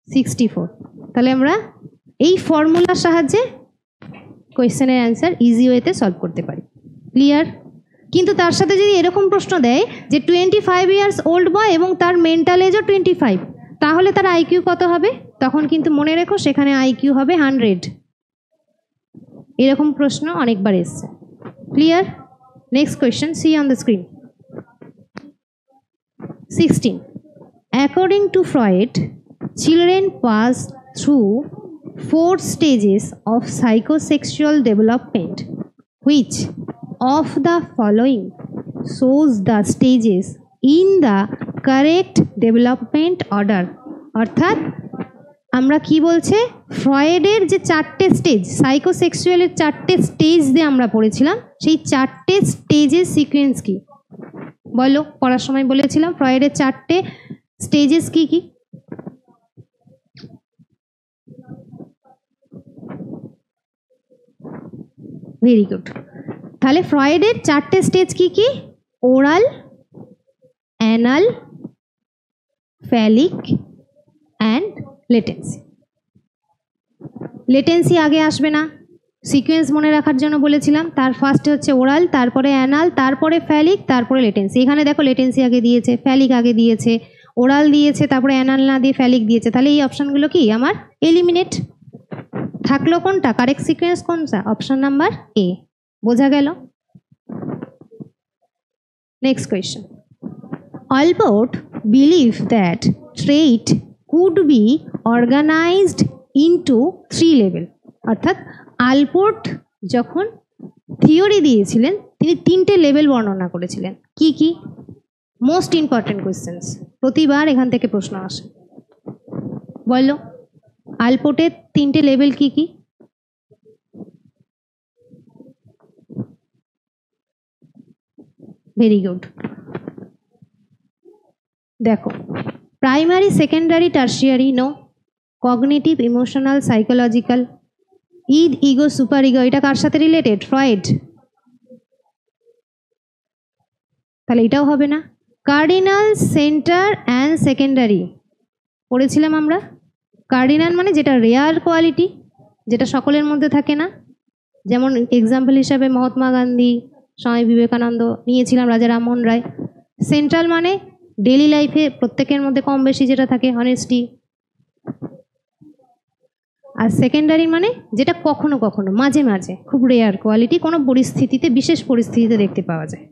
64। তাহলে আমরা এই ফর্মুলার সাহায্যে কোয়েশ্চেনের অ্যান্সার ইজি ওয়েতে সলভ করতে পারি। ক্লিয়ার? কিন্তু তার সাথে যদি এরকম প্রশ্ন দেয় যে 25 years old বয় এবং তার মেন্টাল এজও 25, তাহলে তার আইকিউ কত হবে? তখন কিন্তু মনে রেখো সেখানে আইকিউ হবে 100। এরকম প্রশ্ন অনেকবার এসছে। Clear? Next question, see on the screen. 16. According to Freud, children pass through 4 stages of psychosexual development. Which of the following shows the stages in the correct development order? অর্থাৎ আমরা কি বলছে, ফ্রয়েডের যে 4টে স্টেজ, সাইকোসেক্সুয়ালের 4টে স্টেজ দিয়ে আমরা পড়েছিলাম, সেই 4টে স্টেজের সিকোয়েন্স কি বলো, পড়ার সময় বলেছিলাম ফ্রয়েডের 4টে স্টেজেস কি কি? Very good. তাহলে ফ্রয়েডের 4টে স্টেজ কি কি, oral, anal, phallic and latency. Latency আগে আসবে না, সিকোয়েন্স মনে রাখার জন্য বলেছিলাম। তার ফার্স্টে হচ্ছে ওরাল, তারপরে অ্যানাল, তারপরে ফ্যালিক, তারপরে লেটেন্সি। এখানে দেখো লেটেন্সি আগে দিয়েছে, ফ্যালিক আগে দিয়েছে, ওরাল দিয়েছে, তারপরে অ্যানাল না দিয়ে ফ্যালিক দিয়েছে। তাহলে এই অপশানগুলো কি আমার এলিমিনেট। থাকলো কোনটা, কারেক্ট সিকোয়েন্স কোনটা, অপশন নাম্বার এ। বোঝা গেল? Next question, Albert belief that trait could be organized into 3 level অর্থাৎ আলপোর্ট যখন থিওরি দিয়েছিলেন তিনি 3টে লেভেল বর্ণনা করেছিলেন কি কি মোস্ট ইম্পর্টেন্ট কোয়েশ্চেন্স প্রতিবার এখান থেকে প্রশ্ন আসে বলো আলপোর্টের 3টে লেভেল কি কি ভেরি গুড দেখো primary secondary tertiary no cognitive emotional psychological id ego super ego এটা কার সাথে রিলেটেড ফ্রয়েড তাহলে এটাও হবে না কার্ডিনাল সেন্টার অ্যান্ড সেকেন্ডারি পড়েছিলাম আমরা কার্ডিনাল মানে যেটা রেয়ার কোয়ালিটি যেটা সকলের মধ্যে থাকে না যেমন এক্সাম্পল হিসাবে মহাত্মা গান্ধী স্বামী বিবেকানন্দ নিয়েছিলাম রাজা রামমোহন রায় সেন্ট্রাল মানে ডেইলি লাইফে প্রত্যেকের মধ্যে কম বেশি যেটা থাকে অনেস্টি আর সেকেন্ডারি মানে যেটা কখনো কখনো মাঝে মাঝে খুব রেয়ার কোয়ালিটি কোনো পরিস্থিতিতে বিশেষ পরিস্থিতিতে দেখতে পাওয়া যায়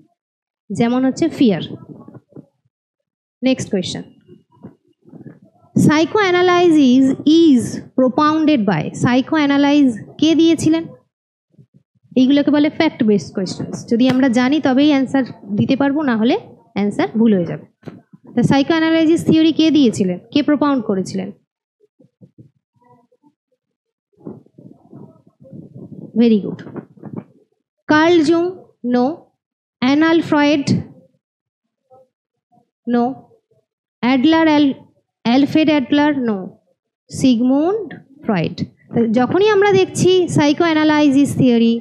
যেমন হচ্ছে fear next question psycho analysis is propounded by psycho analyse কে দিয়েছিলেন এইগুলোকে বলে ফ্যাক্ট বেসড কোয়েশ্চেন্স যদি আমরা জানি তবেই অ্যান্সার দিতে পারবো না হলে অ্যান্সার ভুল হয়ে যাবে তো সাইকো অ্যানালাইসিস থিওরি কে দিয়েছিলেন কে প্রোপাউন্ড করেছিলেন very good Carl Jung no Anna Freud no Adler Alfred Adler no Sigmund Freud যখনই আমরা দেখছি সাইকো অ্যানালাইসিস থিওরি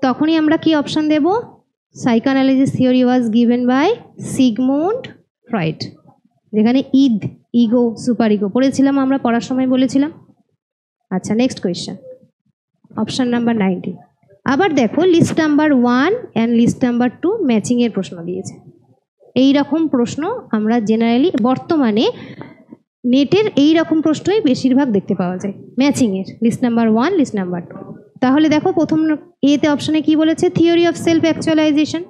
তখনই আমরা কি অপশন দেব psycho analysis theory was given by Sigmund Freud যেখানে ইদ ইগো সুপার ইগো পড়েছিলাম আমরা পড়ার সময় বলেছিলাম আচ্ছা নেক্সট কোয়েশ্চেন অপশন নাম্বার 90 আবার দেখো list number 1 and list number 2 ম্যাচিংয়ের প্রশ্ন দিয়েছে এই রকম প্রশ্ন আমরা জেনারেলি বর্তমানে নেটের এই রকম প্রশ্নই বেশিরভাগ দেখতে পাওয়া যায় ম্যাচিংয়ের লিস্ট নাম্বার 1 লিস্ট নাম্বার 2 তাহলে দেখো প্রথম এতে অপশনে কি বলেছে theory of self actualisation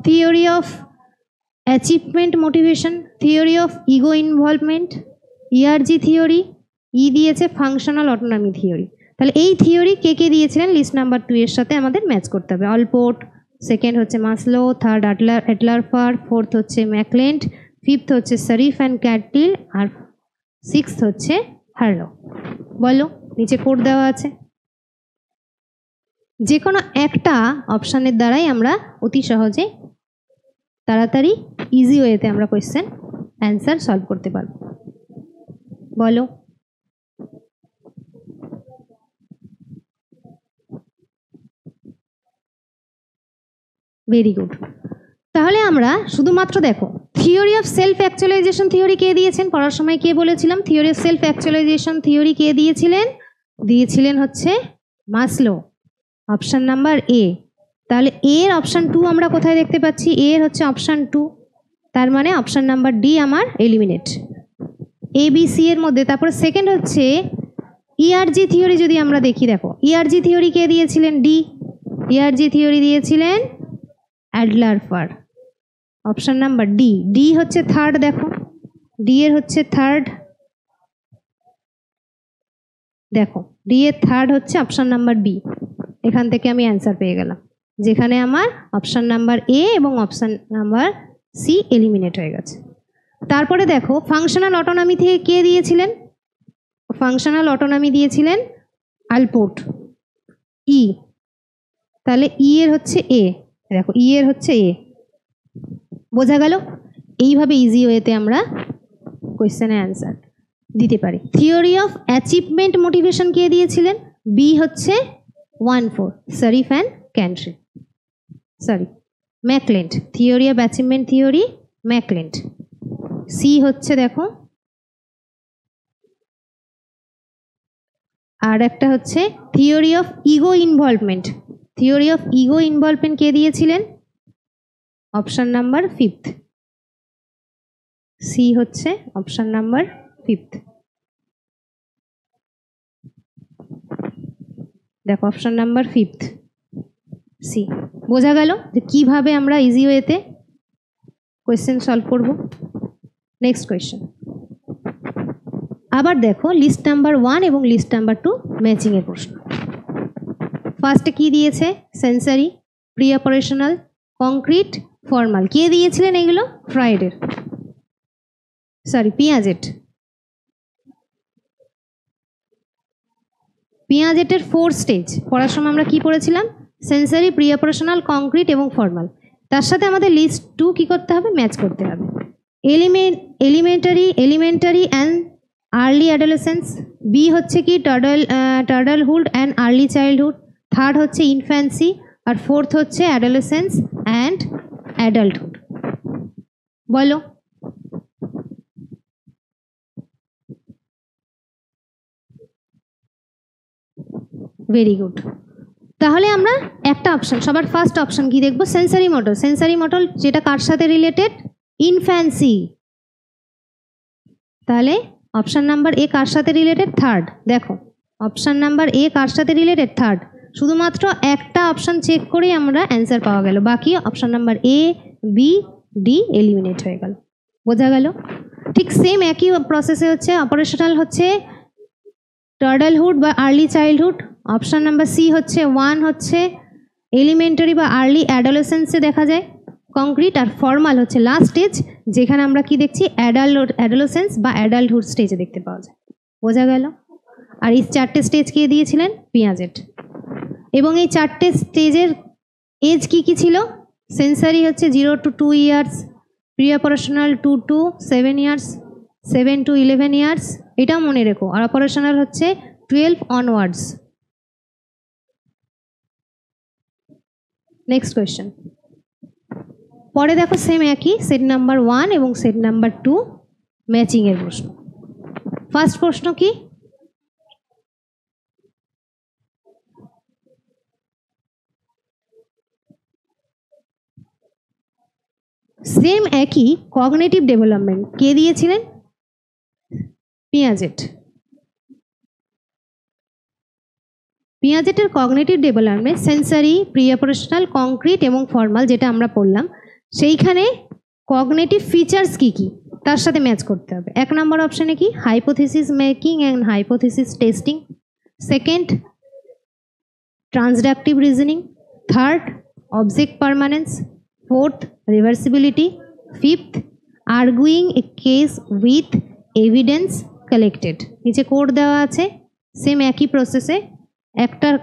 theory of achievement motivation theory of ego involvement ERG theory E দিয়েছে ফাংশনাল অটোনমি থিওরি তাহলে এই থিওরি কে কে দিয়েছিলেন লিস্ট নাম্বার 2 এর সাথে আমাদের ম্যাচ করতে হবে অলপোর্ট সেকেন্ড হচ্ছে মাসলো থার্ড অ্যাডলারফার ফোর্থ হচ্ছে ম্যাকলেন্ড ফিফথ হচ্ছে শরীফ অ্যান্ড ক্যাটটিল আর সিক্সথ হচ্ছে হার্লো বলো নিচে কোড দেওয়া আছে যে কোনো একটা অপশানের দ্বারাই আমরা অতি সহজে তাড়াতাড়ি ইজি ওয়েতে আমরা কোয়েশ্চেন অ্যান্সার সলভ করতে পারবো বলো ভেরি গুড তাহলে আমরা শুধুমাত্র দেখো theory of self actualisation theory কে দিয়েছেন পড়ার সময় কে বলেছিলাম theory of self actualisation theory কে দিয়েছিলেন হচ্ছে মাসলো অপশন নাম্বার এ তাহলে এর অপশন 2 আমরা কোথায় দেখতে পাচ্ছি এর হচ্ছে অপশন 2 তার মানে অপশন নাম্বার ডি আমার এলিমিনেট এ বি সি এর মধ্যে তারপর সেকেন্ড হচ্ছে ইআরজি থিওরি যদি আমরা দেখি দেখো ইআরজি থিওরি কে দিয়েছিলেন ডি ইআরজি থিওরি দিয়েছিলেন অ্যাডলারফার অপশন নাম্বার ডি ডি হচ্ছে থার্ড দেখো ডি এর হচ্ছে থার্ড দেখো ডি এর থার্ড হচ্ছে অপশন নাম্বার বি এখান থেকে আমি অ্যান্সার পেয়ে গেলাম যেখানে আমার অপশন নাম্বার এ এবং অপশন নাম্বার সি এলিমিনেট হয়ে গেছে তারপরে দেখো ফাংশনাল অটোনমি থেকে কে দিয়েছিলেন ফাংশনাল অটোনমি দিয়েছিলেন আলপোর্ট ই তাহলে ই এর হচ্ছে এ দেখো ই এর হচ্ছে এ বোঝা গেল এইভাবে ইজি ওয়েতে আমরা কোয়েশ্চেনের অ্যান্সার দিতে পারি থিওরি অফ অ্যাচিভমেন্ট মোটিভেশন কে দিয়েছিলেন বি হচ্ছে 1-4 Sherif and Cantril McClelland theory of achievement theory McClelland C হচ্ছে দেখো আর একটা হচ্ছে থিওরি অফ ইগো ইনভলভমেন্ট কে দিয়েছিলেন অপশন নাম্বার 5 সি হচ্ছে অপশন নাম্বার 5 দেখো অপশন নাম্বার 5 সি বোঝা গেল যে কিভাবে আমরা ইজি ওয়েতে কোয়েশ্চেন সলভ করব। নেক্সট কোয়েশ্চেন, আবার দেখো লিস্ট নাম্বার 1 এবং লিস্ট নাম্বার 2 ম্যাচিং এর প্রশ্ন। ফার্স্টে কি দিয়েছে? Sensory, pre operational, concrete, formal. কে দিয়েছিলেন এগুলো? ফ্রাইডের, সরি পিয়াজেট। পিয়াজেটের 4 স্টেজ পড়ার সময় আমরা কি পড়েছিলাম? সেন্সারি, প্রি অপারেশনাল, কংক্রিট এবং ফর্মাল। তার সাথে আমাদের লিস্ট 2 কি করতে হবে? ম্যাচ করতে হবে। Elementary and early adolescence, B হচ্ছে কি toddlerhood and early childhood, third হচ্ছে ইনফ্যান্সি, আর ফোর্থ হচ্ছে অ্যাডোলেসেন্স অ্যান্ড অ্যাডাল্টহুড। বলো। Very good. তাহলে আমরা একটা অপশন, সবার ফার্স্ট অপশন কি দেখবো? Sensory motor. সেন্সারি মোটর যেটা কার সাথে রিলেটেড? ইনফ্যান্সি। তাহলে অপশন নাম্বার এ কার সাথে রিলেটেড? থার্ড। দেখো অপশন নাম্বার এ কার সাথে রিলেটেড? থার্ড। শুধুমাত্র একটা অপশন চেক করেই আমরা অ্যান্সার পাওয়া গেল, বাকি option number A, B, D eliminate হয়ে গেল। বোঝা গেল? ঠিক সেম একই প্রসেসে হচ্ছে অপারেশনাল হচ্ছে টার্ডলহুড বা early childhood, option number C হচ্ছে 1 হচ্ছে এলিমেন্টারি বা আর্লি অ্যাডোলেসেন্সে দেখা যায় কংক্রিট, আর ফর্মাল হচ্ছে লাস্ট স্টেজ, যেখানে আমরা কি দেখছি? অ্যাডোলেসেন্স বা অ্যাডাল্টহুড স্টেজে দেখতে পাওয়া যায়। বোঝা গেল? আর এই 4টে স্টেজ কে দিয়েছিলেন? পিয়াজেট। এবং এই 4টে স্টেজের এজ কি কি ছিল? সেন্সারি হচ্ছে 0 to 2 years, pre operational 2 to 7 years, 7 to 11 years, এটাও মনে রেখো। আর অপারেশনাল হচ্ছে 12 অনওয়ার্ডস। নেক্সট কোয়েশ্চেন, পরে দেখো সেম একই সেট নাম্বার 1 এবং সেট নাম্বার 2 ম্যাচিং এর প্রশ্ন। ফার্স্ট প্রশ্ন কি? সেম একই কগনিটিভ ডেভেলপমেন্ট কে দিয়েছিলেন? পিয়াজেট। পিয়াজেটের cognitive development sensory, pre operational, concrete এবং ফর্মাল যেটা আমরা পড়লাম, সেইখানে কগনিটিভ ফিচার্স কি কি তার সাথে ম্যাচ করতে হবে। 1 নম্বর অপশানে কি? Hypothesis making and hypothesis testing, second transductive reasoning, third object permanence, fourth reversibility, fifth arguing a case with evidence collected. নিচে কোড দেওয়া আছে, সেম একই প্রসেসে একটার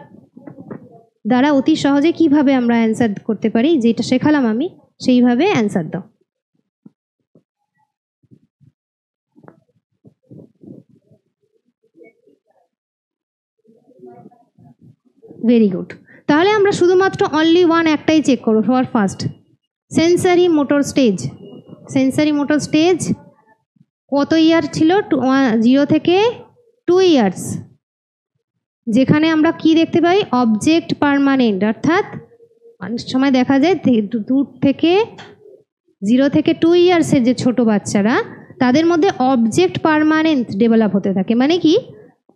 দ্বারা অতি সহজে কিভাবে আমরা অ্যান্সার করতে পারি, যেটা শেখালাম আমি, সেইভাবে অ্যান্সার দাও। Very good. তাহলে আমরা শুধুমাত্র অনলি ওয়ান একটাই চেক করবো for first, sensory motor stage. Sensory motor stage কত ইয়ার ছিল? 0 থেকে 2 ইয়ার্স, যেখানে আমরা কি দেখতে পাই? অবজেক্ট পার্মানেন্ট, অর্থাৎ অনেক সময় দেখা যায় 0 থেকে 2 ইয়ার্সের যে ছোট বাচ্চারা, তাদের মধ্যে অবজেক্ট পার্মানেন্ট ডেভেলপ হতে থাকে। মানে কি?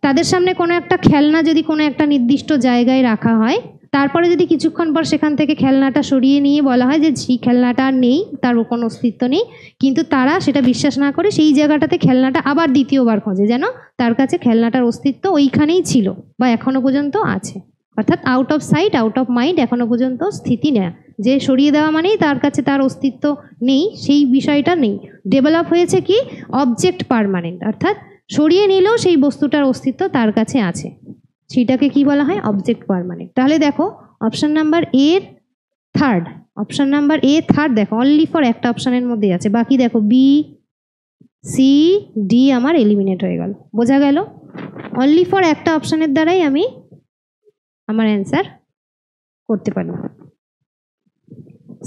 তাদের সামনে কোনো একটা খেলনা যদি কোনো একটা নির্দিষ্ট জায়গায় রাখা হয়, তারপরে যদি কিছুক্ষণ পর সেখান থেকে খেলনাটা সরিয়ে নিয়ে বলা হয় যে সেই খেলনাটা আর নেই, তার কোনো অস্তিত্ব নেই, কিন্তু তারা সেটা বিশ্বাস না করে সেই জায়গাটাতে খেলনাটা আবার দ্বিতীয়বার খোঁজে, যেন তার কাছে খেলনাটার অস্তিত্ব ওইখানেই ছিল বা এখনো পর্যন্ত আছে। অর্থাৎ out of sight out of mind এখনো পর্যন্ত স্থিতি নেয়, যে সরিয়ে দেওয়া মানেই তার কাছে তার অস্তিত্ব নেই, সেই বিষয়টা নেই। ডেভেলপ হয়েছে কি? অবজেক্ট পার্মানেন্ট, অর্থাৎ সরিয়ে নিলেও সেই বস্তুটার অস্তিত্ব তার কাছে আছে, সেটাকে কি বলা হয়? Object permanent. তাহলে দেখো অপশন নাম্বার এ থার্ড, অপশন নাম্বার এ থার্ড দেখো অনলি ফর একটা অপশনের মধ্যে আছে, বাকি দেখো বি, সি, ডি আমার এলিমিনেট হয়ে গেল। বোঝা গেল? অনলি ফর একটা অপশনের দ্বারাই আমি আমার অ্যান্সার করতে পারি।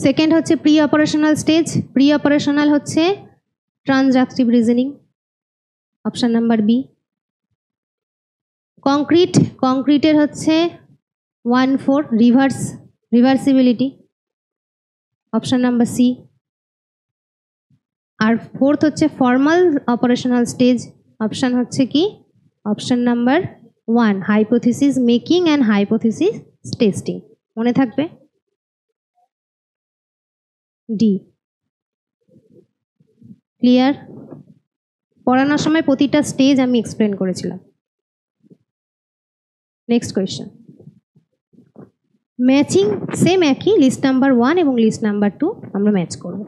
সেকেন্ড হচ্ছে pre operational stage. Pre operational হচ্ছে transductive reasoning, option number B. Concrete, কংক্রিটের হচ্ছে 1-4 রিভার্সিবিলিটি, অপশন নাম্বার সি। আর ফোর্থ হচ্ছে ফর্মাল অপারেশনাল স্টেজ, অপশন হচ্ছে কি? Option number 1 hypothesis making and hypothesis testing. মনে থাকবে? ডি। ক্লিয়ার? পড়ানোর সময় প্রতিটা স্টেজ আমি এক্সপ্লেন করেছিলাম। নেক্সট কোয়েশ্চেন, ম্যাচিং সেম একই, লিস্ট নাম্বার 1 এবং লিস্ট নাম্বার 2 আমরা ম্যাচ করব।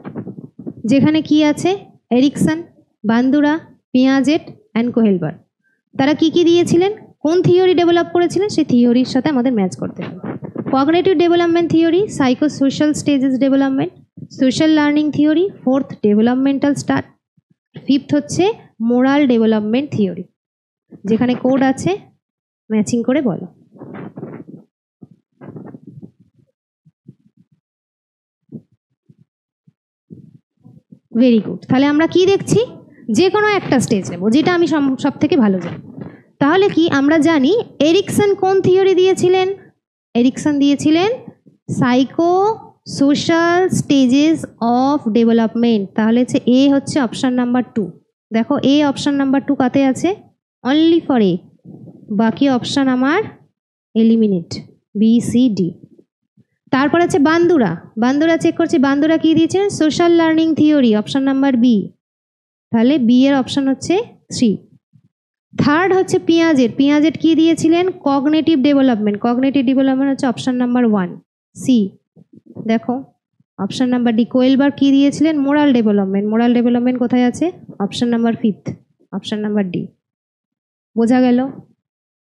যেখানে কি আছে, এরিকসন, বান্দুরা, পিয়াজেট অ্যান্ড কোহেলবার, তারা কি কি দিয়েছিলেন, কোন থিওরি ডেভেলপ করেছিলেন, সেই থিওরির সাথে আমাদের ম্যাচ করতে হবে। Cognitive development theory, psychosocial stages development, social learning theory, fourth developmental start, fifth হচ্ছে মোরাল ডেভেলপমেন্ট থিওরি। যেখানে কোড আছে ম্যাচিং করে বলো। Very good. তাহলে আমরা কি দেখছি, যে কোনো একটা স্টেজ নেব, যেটা আমি সব থেকে ভালো জানি। তাহলে কি আমরা জানি এরিকসন কোন থিওরি দিয়েছিলেন, এরিকসন দিয়েছিলেন psycho social stages of development. তাহলে এ হচ্ছে অপশান নাম্বার 2। দেখো এ অপশান নাম্বার 2 কাতে আছে, অনলি ফর এ, বাকি অপশান আমার এলিমিনেট, বি সি ডি। তারপর আছে বান্দুরা, বান্দুরা চেক করছি, বান্দুরা কি দিয়েছেন, social learning theory, option number B. তাহলে বি এর অপশান হচ্ছে 3। থার্ড হচ্ছে পিয়াজেট, পিয়াজেট কি দিয়েছিলেন, কগনিটিভ ডেভেলপমেন্ট, কগনিটিভ ডেভেলপমেন্ট হচ্ছে অপশান নাম্বার 1, সি। দেখো অপশান নাম্বার ডি। কোয়েলবার কি দিয়েছিলেন, মোরাল ডেভেলপমেন্ট, মোরাল ডেভেলপমেন্ট কোথায় আছে, option number 5, option number D. বোঝা গেল?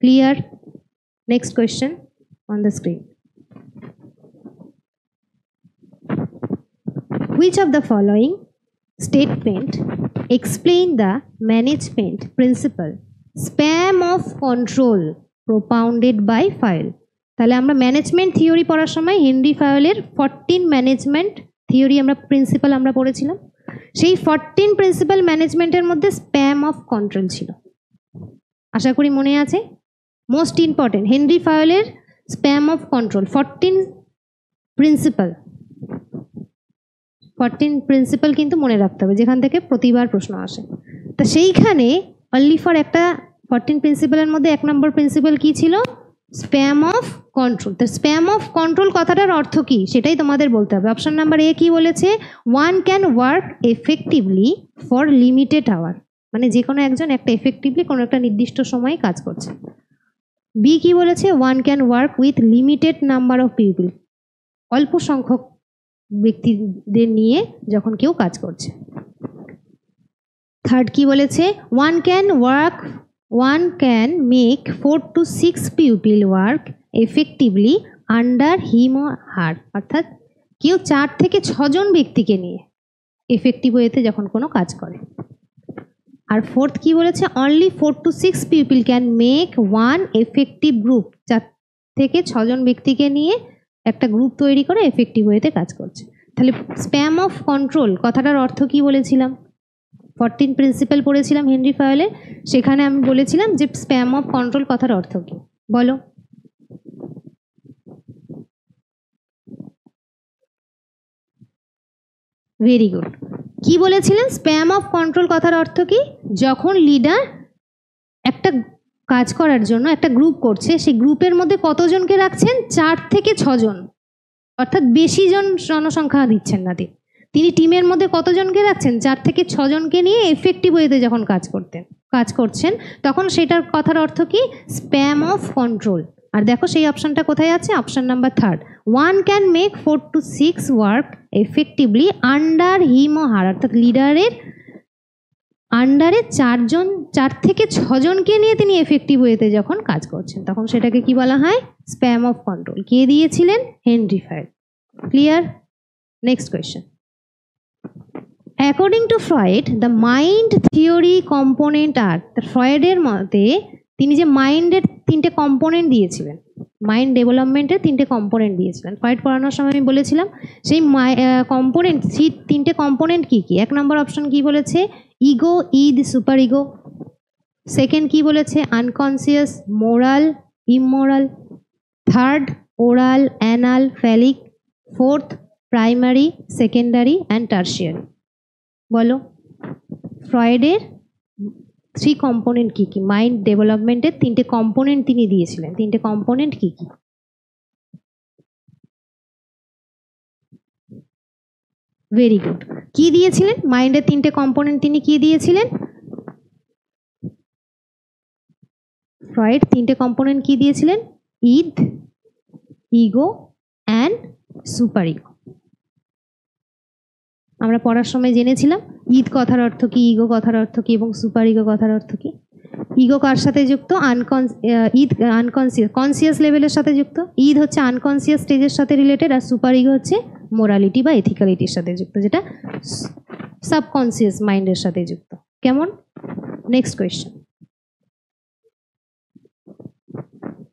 Clear? Next question on the screen, which of the following statement explain the management principle spam of control propounded by Fayol? তাহলে আমরা management theory পড়ার সময় Henry ফায়োলের 14 management theory আমরা principal আমরা পড়েছিলাম। সেই 14 প্রিন্সিপাল ম্যানেজমেন্টের মধ্যে স্প্যাম অফ কন্ট্রোল ছিল। আশা করি মনে আছে। মোস্ট ইম্পর্টেন্ট, হেনরি ফায়োলের span of control 14 principle, 14 principle কিন্তু মনে রাখতে হবে, যেখান থেকে প্রতিবার প্রশ্ন আসে। তা সেইখানে অনলি ফর একটা 14 প্রিন্সিপালের মধ্যে 1 নম্বর প্রিন্সিপাল কি ছিল, স্প্যাম অফ কন্ট্রোল। তো স্প্যাম অফ কন্ট্রোল কথাটার অর্থ কি সেটাই তোমাদের বলতে হবে। অপশন নাম্বার এ কি বলেছে, one can work effectively for limited hour, মানে যে কোনো একজন একটা এফেক্টিভলি কোনো একটা নির্দিষ্ট সময়ে কাজ করছে। বি কি বলেছে, one can work with limited number of people, অল্প সংখ্যক ব্যক্তিদের নিয়ে যখন কেউ কাজ করছে। থার্ড কি বলেছে, one can make 4 to 6 people work effectively under him or her, অর্থাৎ কেউ 4 থেকে 6 জন ব্যক্তিকে নিয়ে এফেক্টিভ ওয়েতে যখন কোনো কাজ করে। আর ফোর্থ কি বলেছে, only 4 to 6 people can make one effective group, 4 থেকে 6 জন ব্যক্তিকে নিয়ে একটা গ্রুপ তৈরি করে এফেক্টিভ ওয়েতে কাজ করছে। তাহলে স্প্যাম অফ কন্ট্রোল কথাটার অর্থ কি বলেছিলাম, 14 প্রিন্সিপাল পড়েছিলাম হেনরি ফায়োলের, সেখানে আমি বলেছিলাম যে স্প্যাম অফ কন্ট্রোল কথার অর্থ কি বলো। Very good. কি বলেছিলেন, স্প্যাম অফ কন্ট্রোল কথার অর্থ কি, যখন লিডার একটা কাজ করার জন্য একটা গ্রুপ করছে, সেই গ্রুপের মধ্যে কতজনকে রাখছেন, 4 থেকে 6 জন, অর্থাৎ বেশি জন জনসংখ্যা দিচ্ছেন না তিনি টিমের মধ্যে কতজনকে রাখছেন, 4 থেকে 6 জনকে নিয়ে এফেক্টিভ ওয়েতে যখন কাজ করছেন তখন সেটার কথার অর্থ কি, স্প্যাম অফ কন্ট্রোল। আর দেখো সেই অপশনটা কোথায় আছে, option number 3, one can make 4 to 6 work effectively under him or her, অর্থাৎ লিডারের আন্ডারে 4 থেকে 6 জনকে নিয়ে তিনি এফেক্টিভ ওয়েতে যখন কাজ করছেন তখন সেটাকে কি বলা হয়, স্প্যাম অফ কন্ট্রোল। কে দিয়েছিলেন, Henry Fayol. Clear? Next question, according to Freud the mind theory component are, ফ্রয়েডের মতে তিনি যে মাইন্ডের 3টে কম্পোনেন্ট দিয়েছিলেন, মাইন্ড ডেভেলপমেন্টের 3টে কম্পোনেন্ট দিয়েছিলেন। ফ্রয়েড পড়ানোর সময় আমি বলেছিলাম সেই কম্পোনেন্ট, সেই 3টে কম্পোনেন্ট কি কি। 1 নম্বর অপশন কি বলেছে, ego the superego. Second কি বলেছে, unconscious, moral, immoral. Third oral, anal, phallic. Fourth primary, secondary and tertiary. বলো ফ্রয়েডের 3 কম্পোনেন্ট কি কি, মাইন্ড ডেভেলপমেন্টের 3টে কম্পোনেন্ট তিনি দিয়েছিলেন, 3টে কম্পোনেন্ট কি কি। Very good. কি দিয়েছিলেন মাইন্ডের তিনটে কম্পোনেন্ট, তিনি কি দিয়েছিলেন? ফ্রয়েড তিনটে কম্পোনেন্ট কি দিয়েছিলেন? Id, ego and super ego. আমরা পড়ার সময় জেনেছিলাম ইদ কথার অর্থ কি, ইগো কথার অর্থ কি এবং সুপার ইগো কথার অর্থ কি। ইগো কার সাথে যুক্ত? ইদ কনসিয়াস লেভেলের সাথে যুক্ত। ইদ হচ্ছে আনকনসিয়াস স্টেজের সাথে রিলেটেড, আর সুপার ইগো হচ্ছে মোরালিটি বা এথিক্যালিটির সাথে যুক্ত, যেটা সাবকনসিয়াস মাইন্ডের সাথে যুক্ত। কেমন? Next question,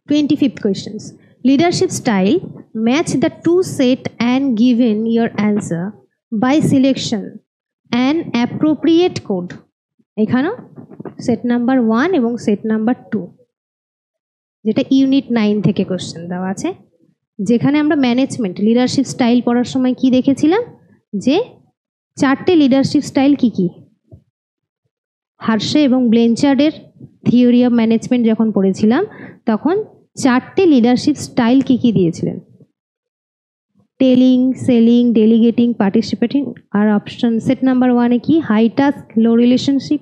25th questions. Leadership style, match the two set and given your answer by selection an appropriate code. এখানে সেট নাম্বার 1 এবং সেট নাম্বার 2, যেটা ইউনিট 9 থেকে কোশ্চেন দেওয়া আছে। যেখানে আমরা ম্যানেজমেন্ট লিডারশিপ স্টাইল পড়ার সময় কি দেখেছিলাম, যে চারটে লিডারশিপ স্টাইল কি কি। হার্শে এবং ব্লেঞ্চার্ডের থিওরি অফ ম্যানেজমেন্ট যখন পড়েছিলাম তখন চারটে লিডারশিপ স্টাইল কি কি দিয়েছিলেন? Telling, selling, delegating, participating. আর অপশন সেট নাম্বার 1-এ কি? High task, low relationship.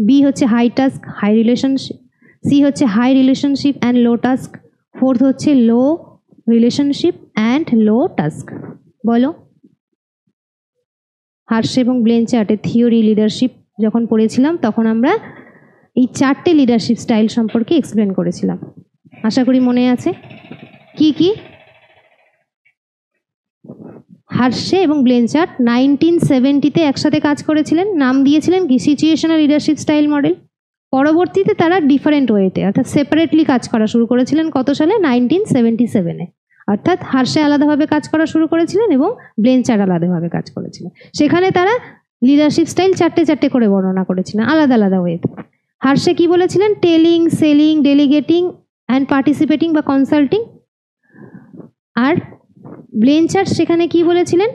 B হচ্ছে high task, high relationship. C হচ্ছে high relationship and low task. Fourth হচ্ছে low relationship and low task. বলো। হার্শে এবং ব্লেঞ্চার্ডের থিওরি লিডারশিপ যখন পড়েছিলাম তখন আমরা এই চারটে লিডারশিপ স্টাইল সম্পর্কে এক্সপ্লেন করেছিলাম। আশা করি মনে আছে। কি কি? হার্শে এবং ব্লেঞ্চার্ড 1970-তে একসাথে কাজ করেছিলেন, নাম দিয়েছিলেন কি? Situational leadership style model. পরবর্তীতে তারা ডিফারেন্ট ওয়েতে অর্থাৎ সেপারেটলি কাজ করা শুরু করেছিলেন কত সালে? 1977-এ। অর্থাৎ হার্শে আলাদাভাবে কাজ করা শুরু করেছিলেন এবং ব্লেঞ্চার্ড আলাদাভাবে কাজ করেছিলেন। সেখানে তারা লিডারশিপ স্টাইল চারটে চারটে করে বর্ণনা করেছিলেন আলাদা আলাদা ওয়েতে। হার্শে কি বলেছিলেন? টেলিং, সেলিং, ডেলিগেটিং অ্যান্ড পার্টিসিপেটিং বা কনসাল্টিং। আর ব্লেঞ্চার্ড সেখানে কি বলেছিলেন?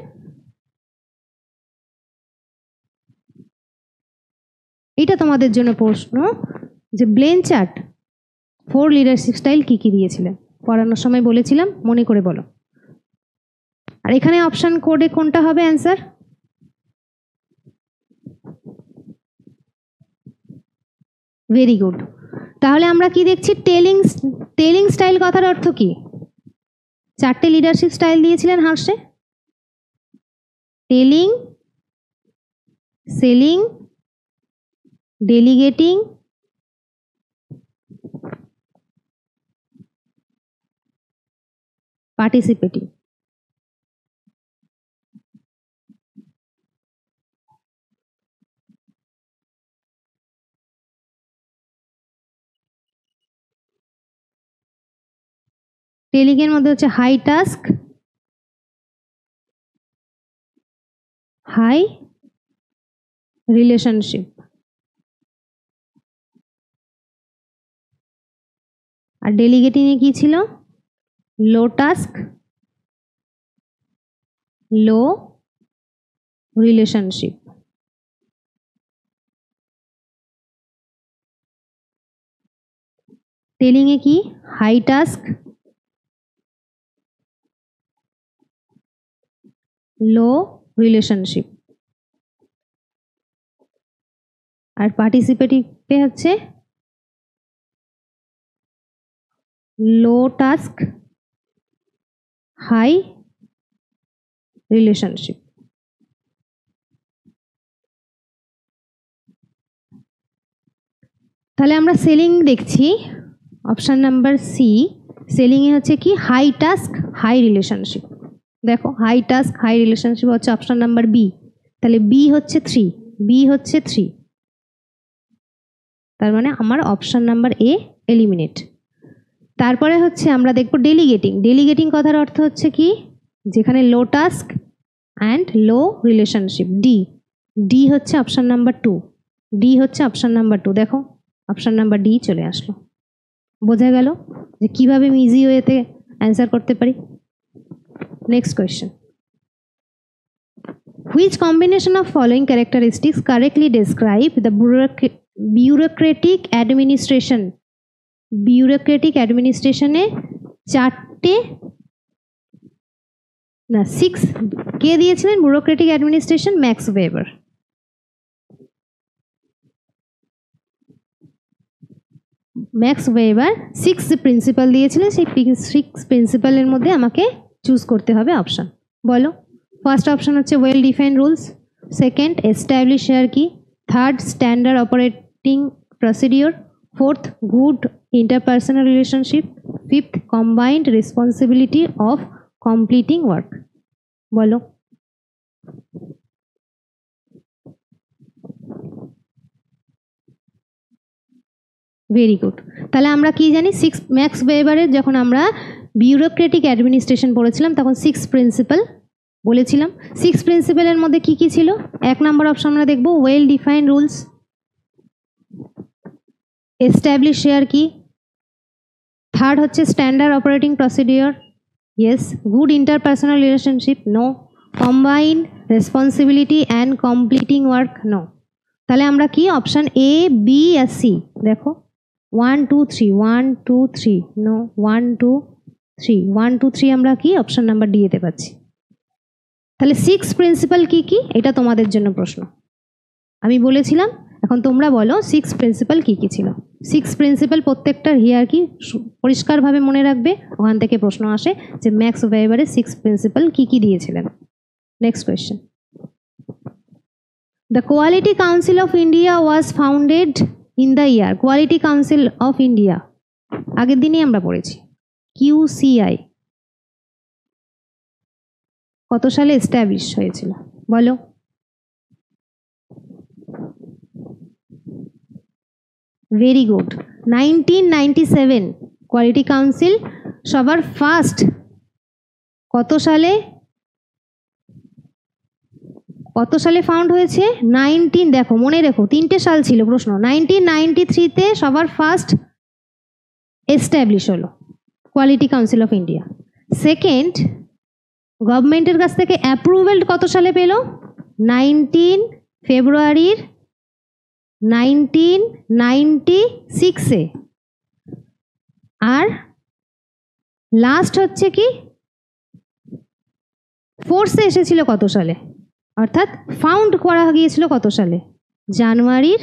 এটা তোমাদের জন্য প্রশ্ন, যে ব্লেঞ্চার্ড 4 লিডারশিপ স্টাইল কি কি দিয়েছিলেন? পড়ানোর সময় বলেছিলাম, মনে করে বলো। আর এখানে অপশন কোডে কোনটা হবে অ্যান্সার? Very good. তাহলে আমরা কি দেখছি? টেলিং স্টাইল কথার অর্থ কি? চারটে লিডারশিপ স্টাইল দিয়েছিলেন Hersey. Telling, selling, delegating, participating. Telling এর মধ্যে হচ্ছে হাই টাস্ক, হাই রিলেশনশিপ। আর ডেলিগেটিং এ কি ছিল? Low task, low relationship. Telling এ কি? High task, low relationship. আর পার্টিসিপেটিভে হচ্ছে লো টাস্ক, হাই রিলেশনশিপ। তাহলে আমরা সেলিং দেখছি, অপশন নাম্বার সি। সেলিং এ হচ্ছে কি? High task, high relationship. দেখো, হাই টাস্ক, হাই রিলেশনশিপ হচ্ছে অপশন নাম্বার বি। তাহলে বি হচ্ছে 3, বি হচ্ছে 3। তার মানে আমার অপশন নাম্বার এ এলিমিনেট। তারপরে হচ্ছে আমরা দেখব ডেলিগেটিং। ডেলিগেটিং কথার অর্থ হচ্ছে কি? যেখানে low task and low relationship. D, D হচ্ছে অপশন নাম্বার 2। ডি হচ্ছে অপশন নাম্বার 2। দেখো, অপশন নাম্বার ডি চলে আসলো। বোঝা গেল যে কিভাবে আমি ইজি ওয়েতে অ্যান্সার করতে পারি। Next question, which combination of following characteristics correctly describe the bureaucratic administration? Bureaucratic অ্যাডমিনিস্ট্রেশনে 6 কে দিয়েছিলেন? Bureaucratic administration, Max Weber. Max Weber 6 principle দিয়েছিলেন, সেই 6 প্রিন্সিপালের মধ্যে আমাকে চুজ করতে হবে অপশন। বলো। ফার্স্ট অপশন হচ্ছে well defined rules, second establish hierarchy, third standard operating procedure, fourth good interpersonal relationship, fifth combined responsibility of completing work. বলো। Very good. তাহলে আমরা কি জানি? 6 ম্যাক্স ওয়েবারের যখন আমরা ব্যুরোক্রেটিক অ্যাডমিনিস্ট্রেশন পড়েছিলাম তখন 6 প্রিন্সিপাল বলেছিলাম। 6 প্রিন্সিপালের মধ্যে কি কি ছিল? 1 নম্বর অপশন আমরা দেখব well defined rules, establish hierarchy, third হচ্ছে standard operating procedure, yes. Good interpersonal relationship, no. Combined responsibility and completing work, no. তাহলে আমরা কি অপশন এ, বি আর সি দেখো 1 2 3 1 2 3 নো 1 2 3 1 2 3 আমরা কি অপশন নাম্বার ডি এতে পাচ্ছি। তাহলে 6 প্রিন্সিপাল কি কি এটা তোমাদের জন্য প্রশ্ন। আমি বলেছিলাম, এখন তোমরা বলো 6 প্রিন্সিপাল কি কি ছিল। 6 প্রিন্সিপাল প্রত্যেকটার হিয়ারার্কি পরিষ্কারভাবে মনে রাখবে, ওখান থেকে প্রশ্ন আসে যে ম্যাক্স ওয়েবারে 6 প্রিন্সিপাল কি কি দিয়েছিলেন। Next question. The Quality Council of India was founded in the year. Quality Council of India আগের দিনই আমরা পড়েছি। QCI কত সালে এস্টাবলিশ হয়েছিল? বলো। ভেরি গুড, 1997 কোয়ালিটি কাউন্সিল সবার ফার্স্ট কত সালে ফাউন্ড হয়েছে? 19, দেখো মনে রেখো 3টে সাল ছিল প্রশ্ন। 1993-তে সবার ফার্স্ট এস্টাবলিশ হলো quality council of India. Second, গভর্নমেন্টের কাছ থেকে অ্যাপ্রুভেল কত সালে পেল? 19 ফেব্রুয়ারির 1996-এ। আর লাস্ট হচ্ছে কি ফোর্সে এসেছিল কত সালে? অর্থাৎ ফাউন্ড করা গিয়েছিল কত সালে? জানুয়ারির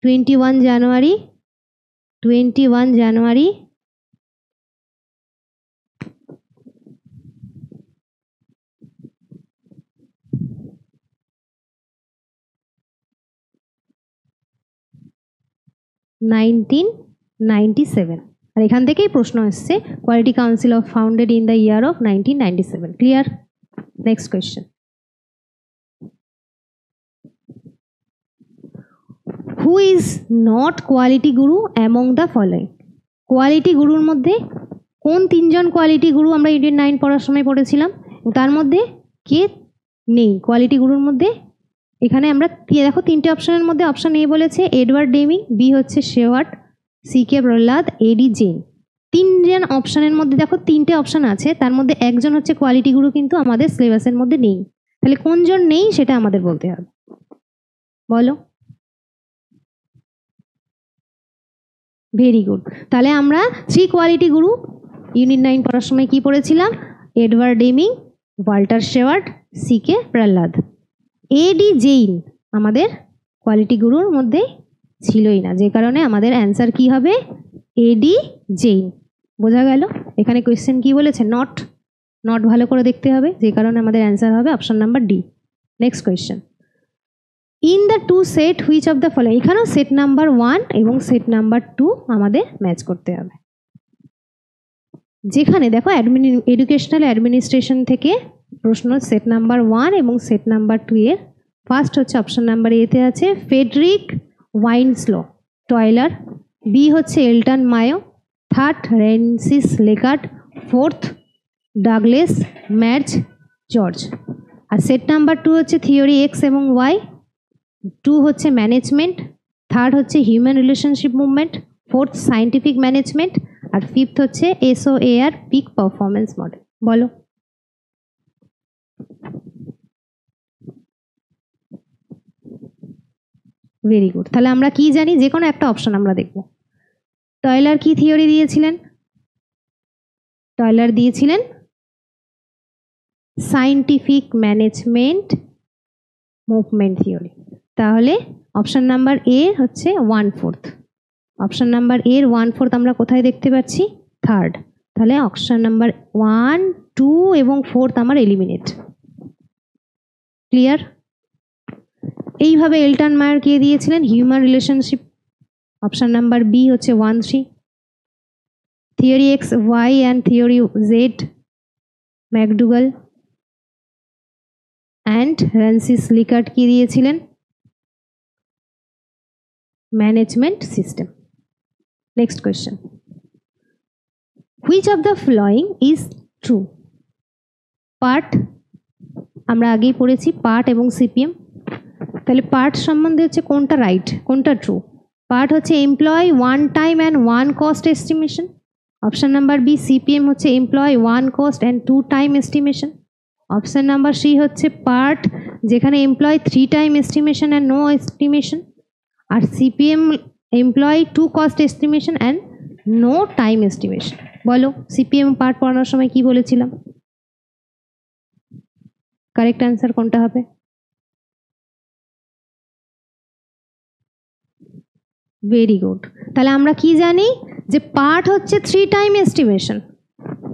21 জানুয়ারি 1997। আর এখান থেকেই প্রশ্ন এসছে quality council of founded in the year of 1997। Clear? Next question. Who is not quality Guru among the following? Quality গুরুর মধ্যে কোন 3জন কোয়ালিটি গুরু আমরা ইউনিট 9 পড়ার সময় পড়েছিলাম, তার মধ্যে কে নেই কোয়ালিটি গুরুর মধ্যে? এখানে আমরা দেখো 3টে অপশনের মধ্যে অপশন এ বলেছে এডওয়ার্ড ডেমিং, বি হচ্ছে শেওয়ার্ট, সি কে প্রহ্লাদ, এডি জেন। 3জন অপশনের মধ্যে দেখো 3টে অপশন আছে, তার মধ্যে একজন হচ্ছে কোয়ালিটি গুরু কিন্তু আমাদের সিলেবাসের মধ্যে নেই। তাহলে কোনজন নেই সেটা আমাদের বলতে হবে। বলো। Very good. তাহলে আমরা 3 কোয়ালিটি গুরু ইউনিট 9 পড়ার সময় কি পড়েছিলাম? Edward dimming, Walter শেওয়ার্ট, C K Prahlad. এডি জেইন আমাদের কোয়ালিটি গুরুর মধ্যে ছিলই না, যে কারণে আমাদের অ্যান্সার কি হবে? এডি জেইন। বোঝা গেল? এখানে কোয়েশ্চেন কি বলেছে? নট ভালো করে দেখতে হবে, যে কারণে আমাদের অ্যান্সার হবে option number D. Next question. In the two set which of the following? এখানেও সেট নাম্বার 1 এবং সেট নাম্বার 2 আমাদের ম্যাচ করতে হবে। যেখানে দেখো এডুকেশনাল অ্যাডমিনিস্ট্রেশন থেকে প্রশ্ন সেট নাম্বার 1 এবং সেট নাম্বার 2 এর ফার্স্ট হচ্ছে অপশন নাম্বার এতে আছে ফ্রেডরিক ওয়াইনস্লো টয়লার, বি হচ্ছে Elton Mayo, third Rensis Likert, fourth Douglas ম্যার্জ জর্জ। আর সেট নাম্বার 2 হচ্ছে থিওরি এক্স এবং ওয়াই, 2 হচ্ছে ম্যানেজমেন্ট, থার্ড হচ্ছে human relationship movement, fourth scientific management, আর ফিফথ হচ্ছে SOAR পিক পারফরমেন্স মডেল। বলো। Very good. তাহলে আমরা কি জানি? যে কোনো একটা অপশন আমরা দেখব। টয়লার কি থিওরি দিয়েছিলেন? টয়লার দিয়েছিলেন সায়েন্টিফিক ম্যানেজমেন্ট মুভমেন্ট থিওরি। তাহলে অপশন নাম্বার এ হচ্ছে 1/4। অপশন নাম্বার এর 1/4 আমরা কোথায় দেখতে পাচ্ছি? থার্ড। তাহলে অপশন নাম্বার 1, 2 এবং 4 আমার এলিমিনেট। ক্লিয়ার? এইভাবে এলটন মায়ার কে দিয়েছিলেন? Human relationship. Option number B হচ্ছে 1, 3। Theory X Y and theory Z McDougall and Francis Likert কি দিয়েছিলেন? Management system. Next question, which of the following is true? PERT আমরা আগেই পড়েছি, পার্ট এবং সিপিএম। তাহলে পার্ট সম্বন্ধে হচ্ছে কোনটা রাইট, কোনটা ট্রু? পার্ট হচ্ছে employ 1 time and 1 cost estimation. Option number B CPM হচ্ছে employ 1 cost and 2 time estimation. Option number C হচ্ছে পার্ট যেখানে employ 3 time estimation and no estimation, আর CPM employ 2 cost estimation and no time estimation. বলো CPM PERT পড়ানোর সময় কি বলেছিলাম? Correct answer কোনটা হবে? Very good. তাহলে আমরা কি জানি যে পার্ট হচ্ছে 3 time estimation,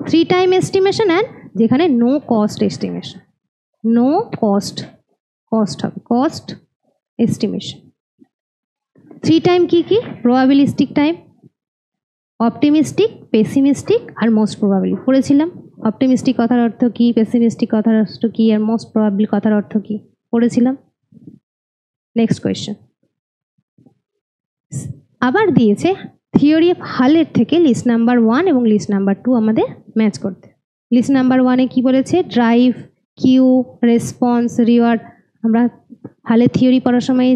3 time estimation and যেখানে no cost estimation, no cost, cost হবে কস্ট এস্টিমেশন। 3 টাইম কি কি? প্রবাবিলিস্টিক টাইম, অপটিমিস্টিক, পেসিমিস্টিক আর মোস্ট প্রবাবলি পড়েছিলাম। অপটিমিস্টিক কথার অর্থ কি, পেসিমিস্টিক কথার অর্থ কি, আর মোস্ট প্রবাবলি কথার অর্থ কি পড়েছিলাম। নেক্সট কোয়েশ্চেন, আবার দিয়েছে থিওরি অফ হালের থেকে লিস্ট নাম্বার 1 এবং লিস্ট নাম্বার 2 আমাদের ম্যাচ করতে। লিস্ট নাম্বার 1-এ কি বলেছে? Drive, cue, response, reward. আমরা হালের থিওরি পড়ার সময়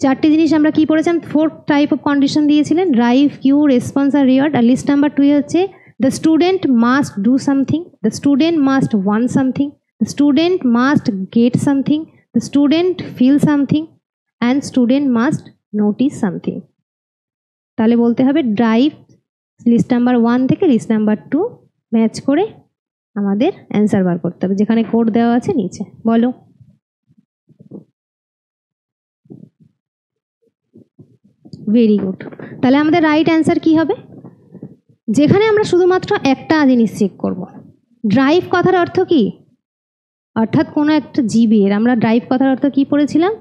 চারটে জিনিস আমরা কি পড়েছিলাম? 4 টাইপ অফ কন্ডিশন দিয়েছিলেন, ড্রাইভ, কিউ, রেসপন্স আর রিওয়ার্ড। আর লিস্ট নাম্বার 2 হচ্ছে the student must do something, the student must want something, the student must get something, the student feel something and student must notice something. তাহলে বলতে হবে drive list number 1 থেকে list number 2 match করে আমাদের answer বার করতে হবে, যেখানে code দেওয়া আছে নিচে। বলো ভেরি গুড। তাহলে আমাদের রাইট অ্যান্সার কি হবে? যেখানে আমরা শুধুমাত্র একটা জিনিস চেক করব, ড্রাইভ কথার অর্থ কি? অর্থাৎ কোনো একটা জীবের, আমরা ড্রাইভ কথার অর্থ কি পড়েছিলাম?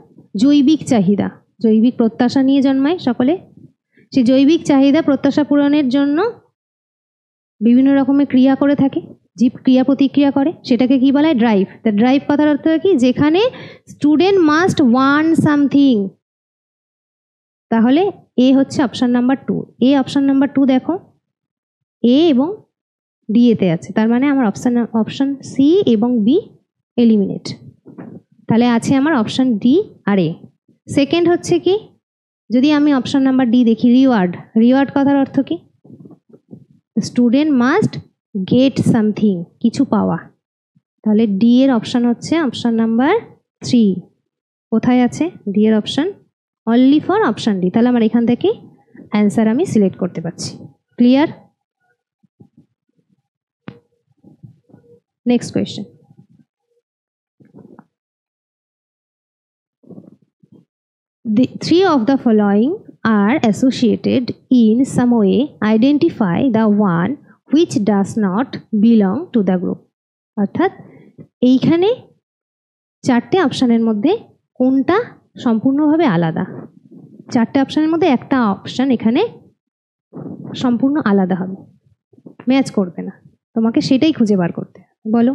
জৈবিক চাহিদা, জৈবিক প্রত্যাশা নিয়ে জন্মায় সকলে। সেই জৈবিক চাহিদা প্রত্যাশা পূরণের জন্য বিভিন্ন রকমের ক্রিয়া করে থাকে, জীব ক্রিয়া প্রতিক্রিয়া করে, সেটাকে কি বলা হয়? ড্রাইভ। তা ড্রাইভ কথার অর্থ কি? যেখানে স্টুডেন্ট মাস্ট ওয়ান্ট সামথিং। তাহলে এ হচ্ছে option number 2। A option number 2 দেখো, এ এবং ডি এতে আছে, তার মানে আমার অপশন সি এবং বি এলিমিনেট। তাহলে আছে আমার অপশন ডি আর এ। সেকেন্ড হচ্ছে কি, যদি আমি অপশন নাম্বার ডি দেখি, রিওয়ার্ড। রিওয়ার্ড কথার অর্থ কি? স্টুডেন্ট মাস্ট গেট সামথিং, কিছু পাওয়া। তাহলে ডি এর অপশন হচ্ছে অপশন নাম্বার 3। কোথায় আছে ডি এর option? Only for option D. তাহলে আমার এখান থেকে অ্যান্সার আমি সিলেক্ট করতে পারছি। Clear? Next question, the 3 of the following are associated in some way. Identify the one which does not belong to the group. অর্থাৎ এইখানে 4টে অপশনের মধ্যে কোনটা সম্পূর্ণভাবে আলাদা? 4টে অপশনের মধ্যে একটা অপশন এখানে সম্পূর্ণ আলাদা হবে, ম্যাচ করবে না, তোমাকে সেটাই খুঁজে বার করতে। বলো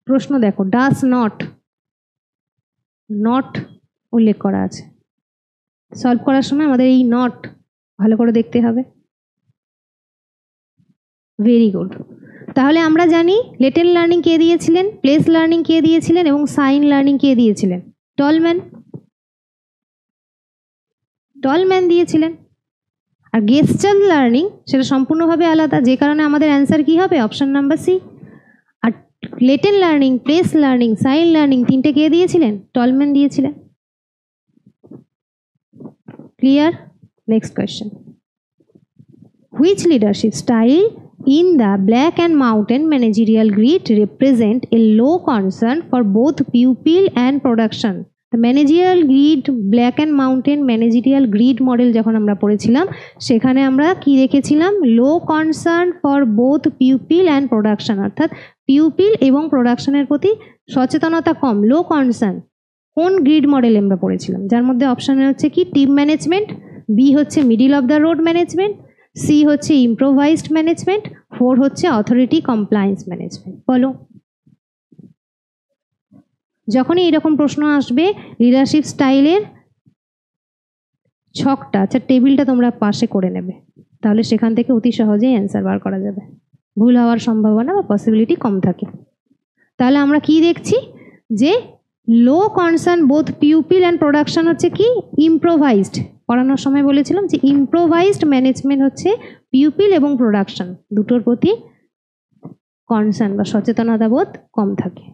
প্রশ্ন দেখো, ডাস নট, নট উল্লেখ করা আছে। সলভ করার সময় আমাদের এই নট ভালো করে দেখতে হবে। Very good. তাহলে আমরা জানি লেটেল লার্নিং কে দিয়েছিলেন, প্লেস লার্নিং কে দিয়েছিলেন এবং সাইন লার্নিং কে দিয়েছিলেন? টলম্যান, টলম্যান দিয়েছিলেন। আর গেস্টার লার্নিং সেটা সম্পূর্ণভাবে আলাদা, যে কারণে আমাদের অ্যান্সার কি হবে? Option number C. আর latent learning, place learning, sign learning তিনটে কে দিয়েছিলেন? টলম্যান দিয়েছিলেন। Clear? Next question. Which leadership style in the Black and Mountain managerial grid represent a low concern for both pupil and production? The managerial grid, Black and Mountain managerial grid model যখন আমরা পড়েছিলাম সেখানে আমরা কি দেখেছিলাম? Low concern for both pupil and production, অর্থাৎ pupil এবং প্রোডাকশনের প্রতি সচেতনতা কম, লো কনসার্ন। কোন গ্রিড মডেল আমরা পড়েছিলাম? যার মধ্যে অপশানে হচ্ছে কি টিম ম্যানেজমেন্ট, বি হচ্ছে middle of the road management, C হচ্ছে ইম্প্রোভাইজড ম্যানেজমেন্ট, 4 হচ্ছে অথরিটি কমপ্লায়েন্স ম্যানেজমেন্ট। বলো, যখনই এরকম প্রশ্ন আসবে লিডারশিপ স্টাইলের ছকটা, আচ্ছা টেবিলটা তোমরা পাশে করে নেবে, তাহলে সেখান থেকে অতি সহজেই অ্যান্সার বার করা যাবে, ভুল হওয়ার সম্ভাবনা বা পসিবিলিটি কম থাকে। তাহলে আমরা কি দেখছি যে low concern both pupil and production হচ্ছে কি ইম্প্রোভাইজড। পড়ানোর সময় বলেছিলাম যে ইম্প্রোভাইজড ম্যানেজমেন্ট হচ্ছে পিউপিল এবং প্রোডাকশন দুটোর প্রতি কনসার্ন বা সচেতনতা বোধ কম থাকে।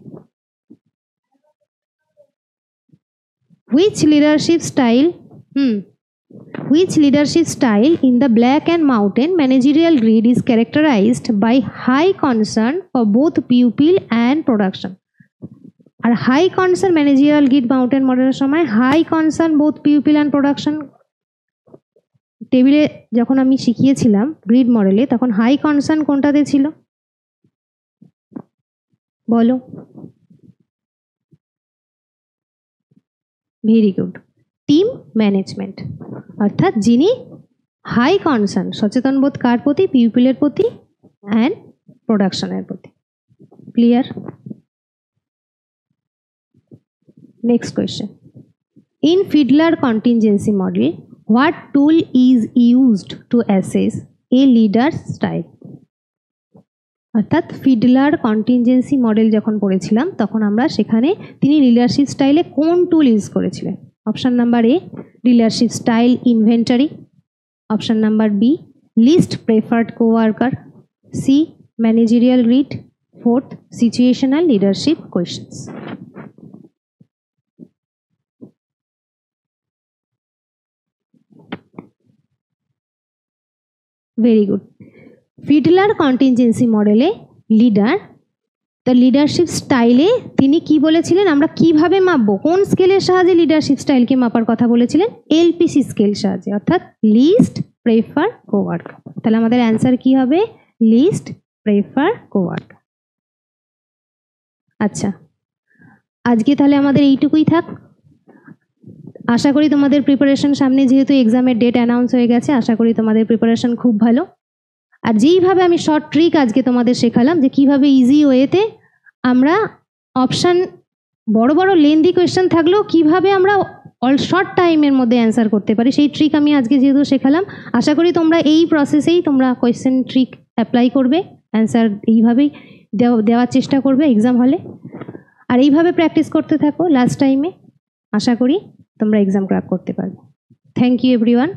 Which leadership style in the Black and Mountain managerial grid is characterized by high concern for both pupil and production? আর high concern managerial grid Mouton মডেলের সময় high concern both pupil and production টেবিলে যখন আমি শিখিয়েছিলাম grid মডেলে, তখন high concern কোনটাতে ছিল বলো? Very good, team management. অর্থাৎ যিনি হাই কনসার্ন, সচেতন বোধ কার প্রতি? পিউপিলের প্রতি অ্যান্ড প্রোডাকশনের প্রতি। Clear? Next question. In Fiedler contingency model, what tool is used to assess a leader's style? অর্থাৎ ফিডলার কন্টিনজেন্সি মডেল যখন পড়েছিলাম তখন আমরা সেখানে তিনি লিডারশিপ স্টাইলে কোন টুল ইউজ করেছিলেন? Option number A leadership style inventory, option number B least preferred coworker, C managerial grid, 4th situational leadership questions. Very good. Fiedler contingency মডেলে লিডারশিপ স্টাইলে তিনি কি বলেছিলেন? আমরা কিভাবে মাপবো, কোন স্কেলের সাহায্যে লিডারশিপ স্টাইলকে মাপার কথা বলেছিলেন? এলপিসি স্কেল সাহায্যে, অর্থাৎ লিস্ট প্রেফার কোওয়ার্কার। তাহলে আমাদের অ্যান্সার কি হবে? Least prefer coworker. আচ্ছা, আজকে তাহলে আমাদের এইটুকুই থাক। আশা করি তোমাদের প্রিপারেশন, সামনে যেহেতু এক্সামের ডেট অ্যানাউন্স হয়ে গেছে, আশা করি তোমাদের প্রিপারেশন খুব ভালো। আর যেইভাবে আমি শর্ট ট্রিক আজকে তোমাদের শেখালাম যে কিভাবে ইজি ওয়েতে আমরা অপশান, বড় বড় লেন্দি কোয়েশ্চেন থাকলেও কিভাবে আমরা শর্ট টাইমের মধ্যে অ্যান্সার করতে পারি, সেই ট্রিক আমি আজকে যেহেতু শেখালাম, আশা করি তোমরা এই প্রসেসেই তোমরা কোয়েশ্চেন ট্রিক অ্যাপ্লাই করবে, অ্যান্সার এইভাবেই দেওয়ার চেষ্টা করবে এক্সাম হলে। আর এইভাবে প্র্যাকটিস করতে থাকো লাস্ট টাইমে, আশা করি তোমরা এক্সাম ক্র্যাক করতে পারবে। Thank you everyone.